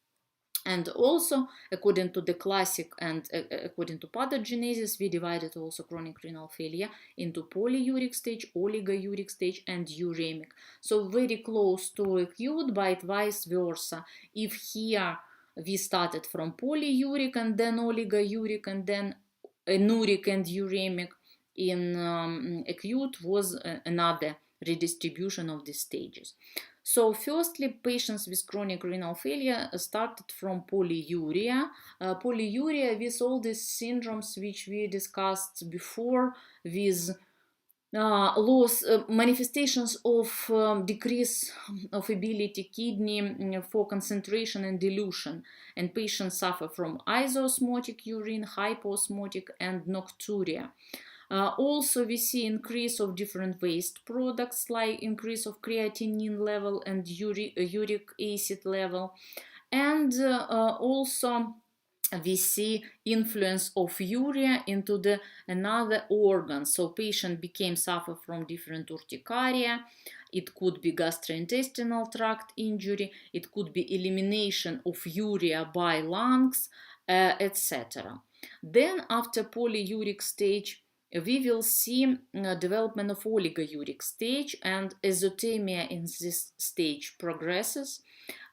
A: And also, according to the classic and according to pathogenesis, we divided also chronic renal failure into polyuric stage, oligouric stage, and uremic. So very close to acute, but vice versa. If here we started from polyuric and then oligouric and then anuric and uremic, in acute was another redistribution of these stages. So firstly, patients with chronic renal failure started from polyuria. Polyuria with all these syndromes which we discussed before, with loss, manifestations of decrease of ability kidney for concentration and dilution, and patients suffer from isoosmotic urine, hypoosmotic, and nocturia. Also, we see increase of different waste products like increase of creatinine level and uric acid level, and also we see influence of urea into the another organ. So patient became suffer from different urticaria. It could be gastrointestinal tract injury. It could be elimination of urea by lungs, etc. Then after polyuric stage, we will see development of oligouric stage, and azotemia in this stage progresses,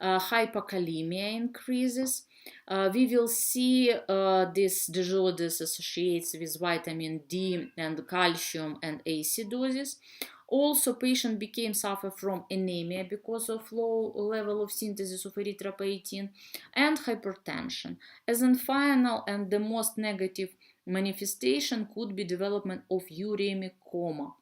A: hypokalemia increases. We will see this disorders associates with vitamin D and calcium and acidosis. Also, patient became suffer from anemia because of low level of synthesis of erythropoietin and hypertension. As in final and the most negative manifestation could be development of uremic coma.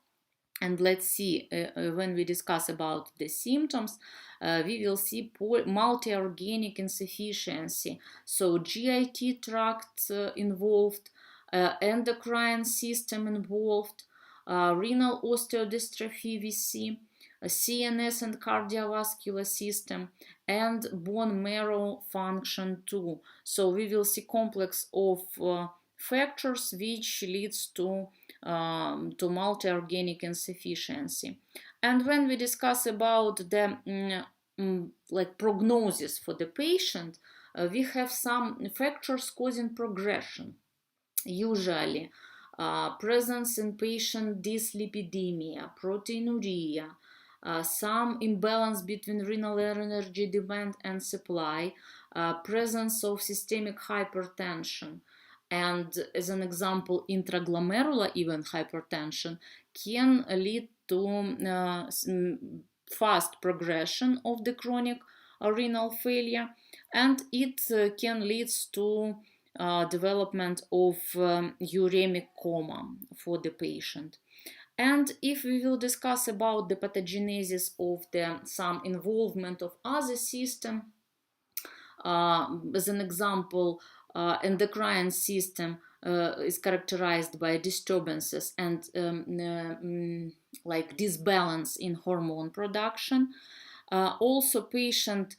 A: And let's see, when we discuss about the symptoms, we will see multi-organic insufficiency. So GIT tract involved, endocrine system involved, renal osteodystrophy we see, CNS and cardiovascular system, and bone marrow function too. So we will see complex of factors which leads to multi-organic insufficiency. And when we discuss about the like prognosis for the patient, we have some factors causing progression. Usually, presence in patient dyslipidemia, proteinuria, some imbalance between renal energy demand and supply, presence of systemic hypertension, and as an example, intraglomerular even hypertension can lead to fast progression of the chronic renal failure, and it can lead to development of uremic coma for the patient. And if we will discuss about the pathogenesis of some involvement of other system, as an example, endocrine system is characterized by disturbances and like disbalance in hormone production. Also, patient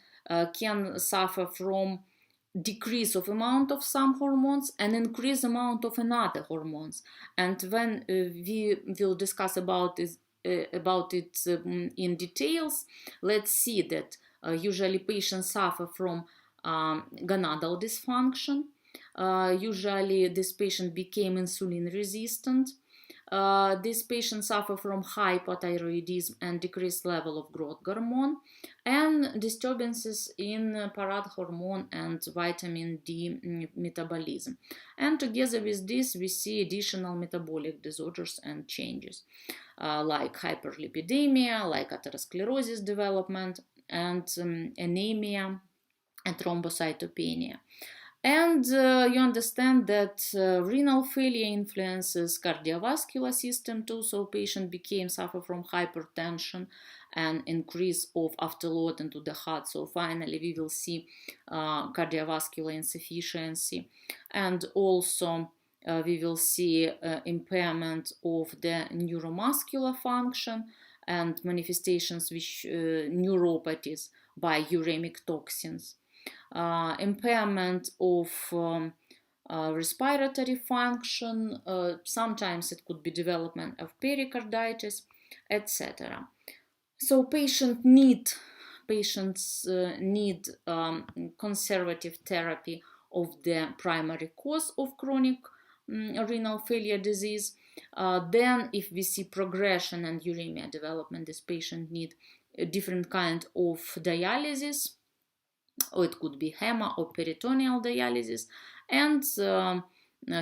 A: can suffer from decrease of amount of some hormones and increase amount of another hormones. And when we will discuss about it in details, let's see that usually patients suffer from gonadal dysfunction. Usually this patient became insulin resistant. These patients suffer from hypothyroidism and decreased level of growth hormone, and disturbances in parathormone and vitamin D metabolism. And together with this, we see additional metabolic disorders and changes, like hyperlipidemia, like atherosclerosis development, and anemia and thrombocytopenia. And you understand that renal failure influences cardiovascular system too, so patient suffer from hypertension and increase of afterload into the heart. So finally we will see cardiovascular insufficiency, and also we will see impairment of the neuromuscular function and manifestations which neuropathies by uremic toxins. Impairment of respiratory function, sometimes it could be development of pericarditis, etc. So patients need conservative therapy of the primary cause of chronic renal failure disease. Then if we see progression and uremia development, this patient need a different kind of dialysis, or it could be hemo or peritoneal dialysis, and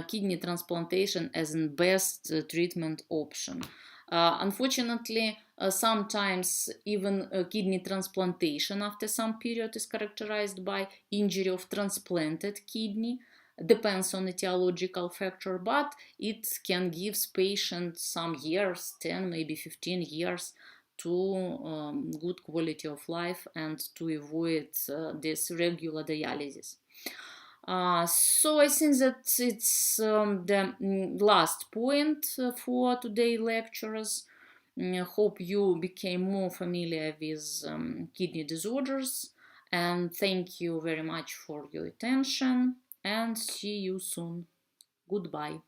A: kidney transplantation as the best treatment option. Unfortunately, sometimes even kidney transplantation after some period is characterized by injury of transplanted kidney. Depends on etiological factor, but it can give patient some years, 10, maybe 15 years, to good quality of life and to avoid this regular dialysis. So I think that it's the last point for today's lectures. Hope you became more familiar with kidney disorders, and thank you very much for your attention, and see you soon. Goodbye.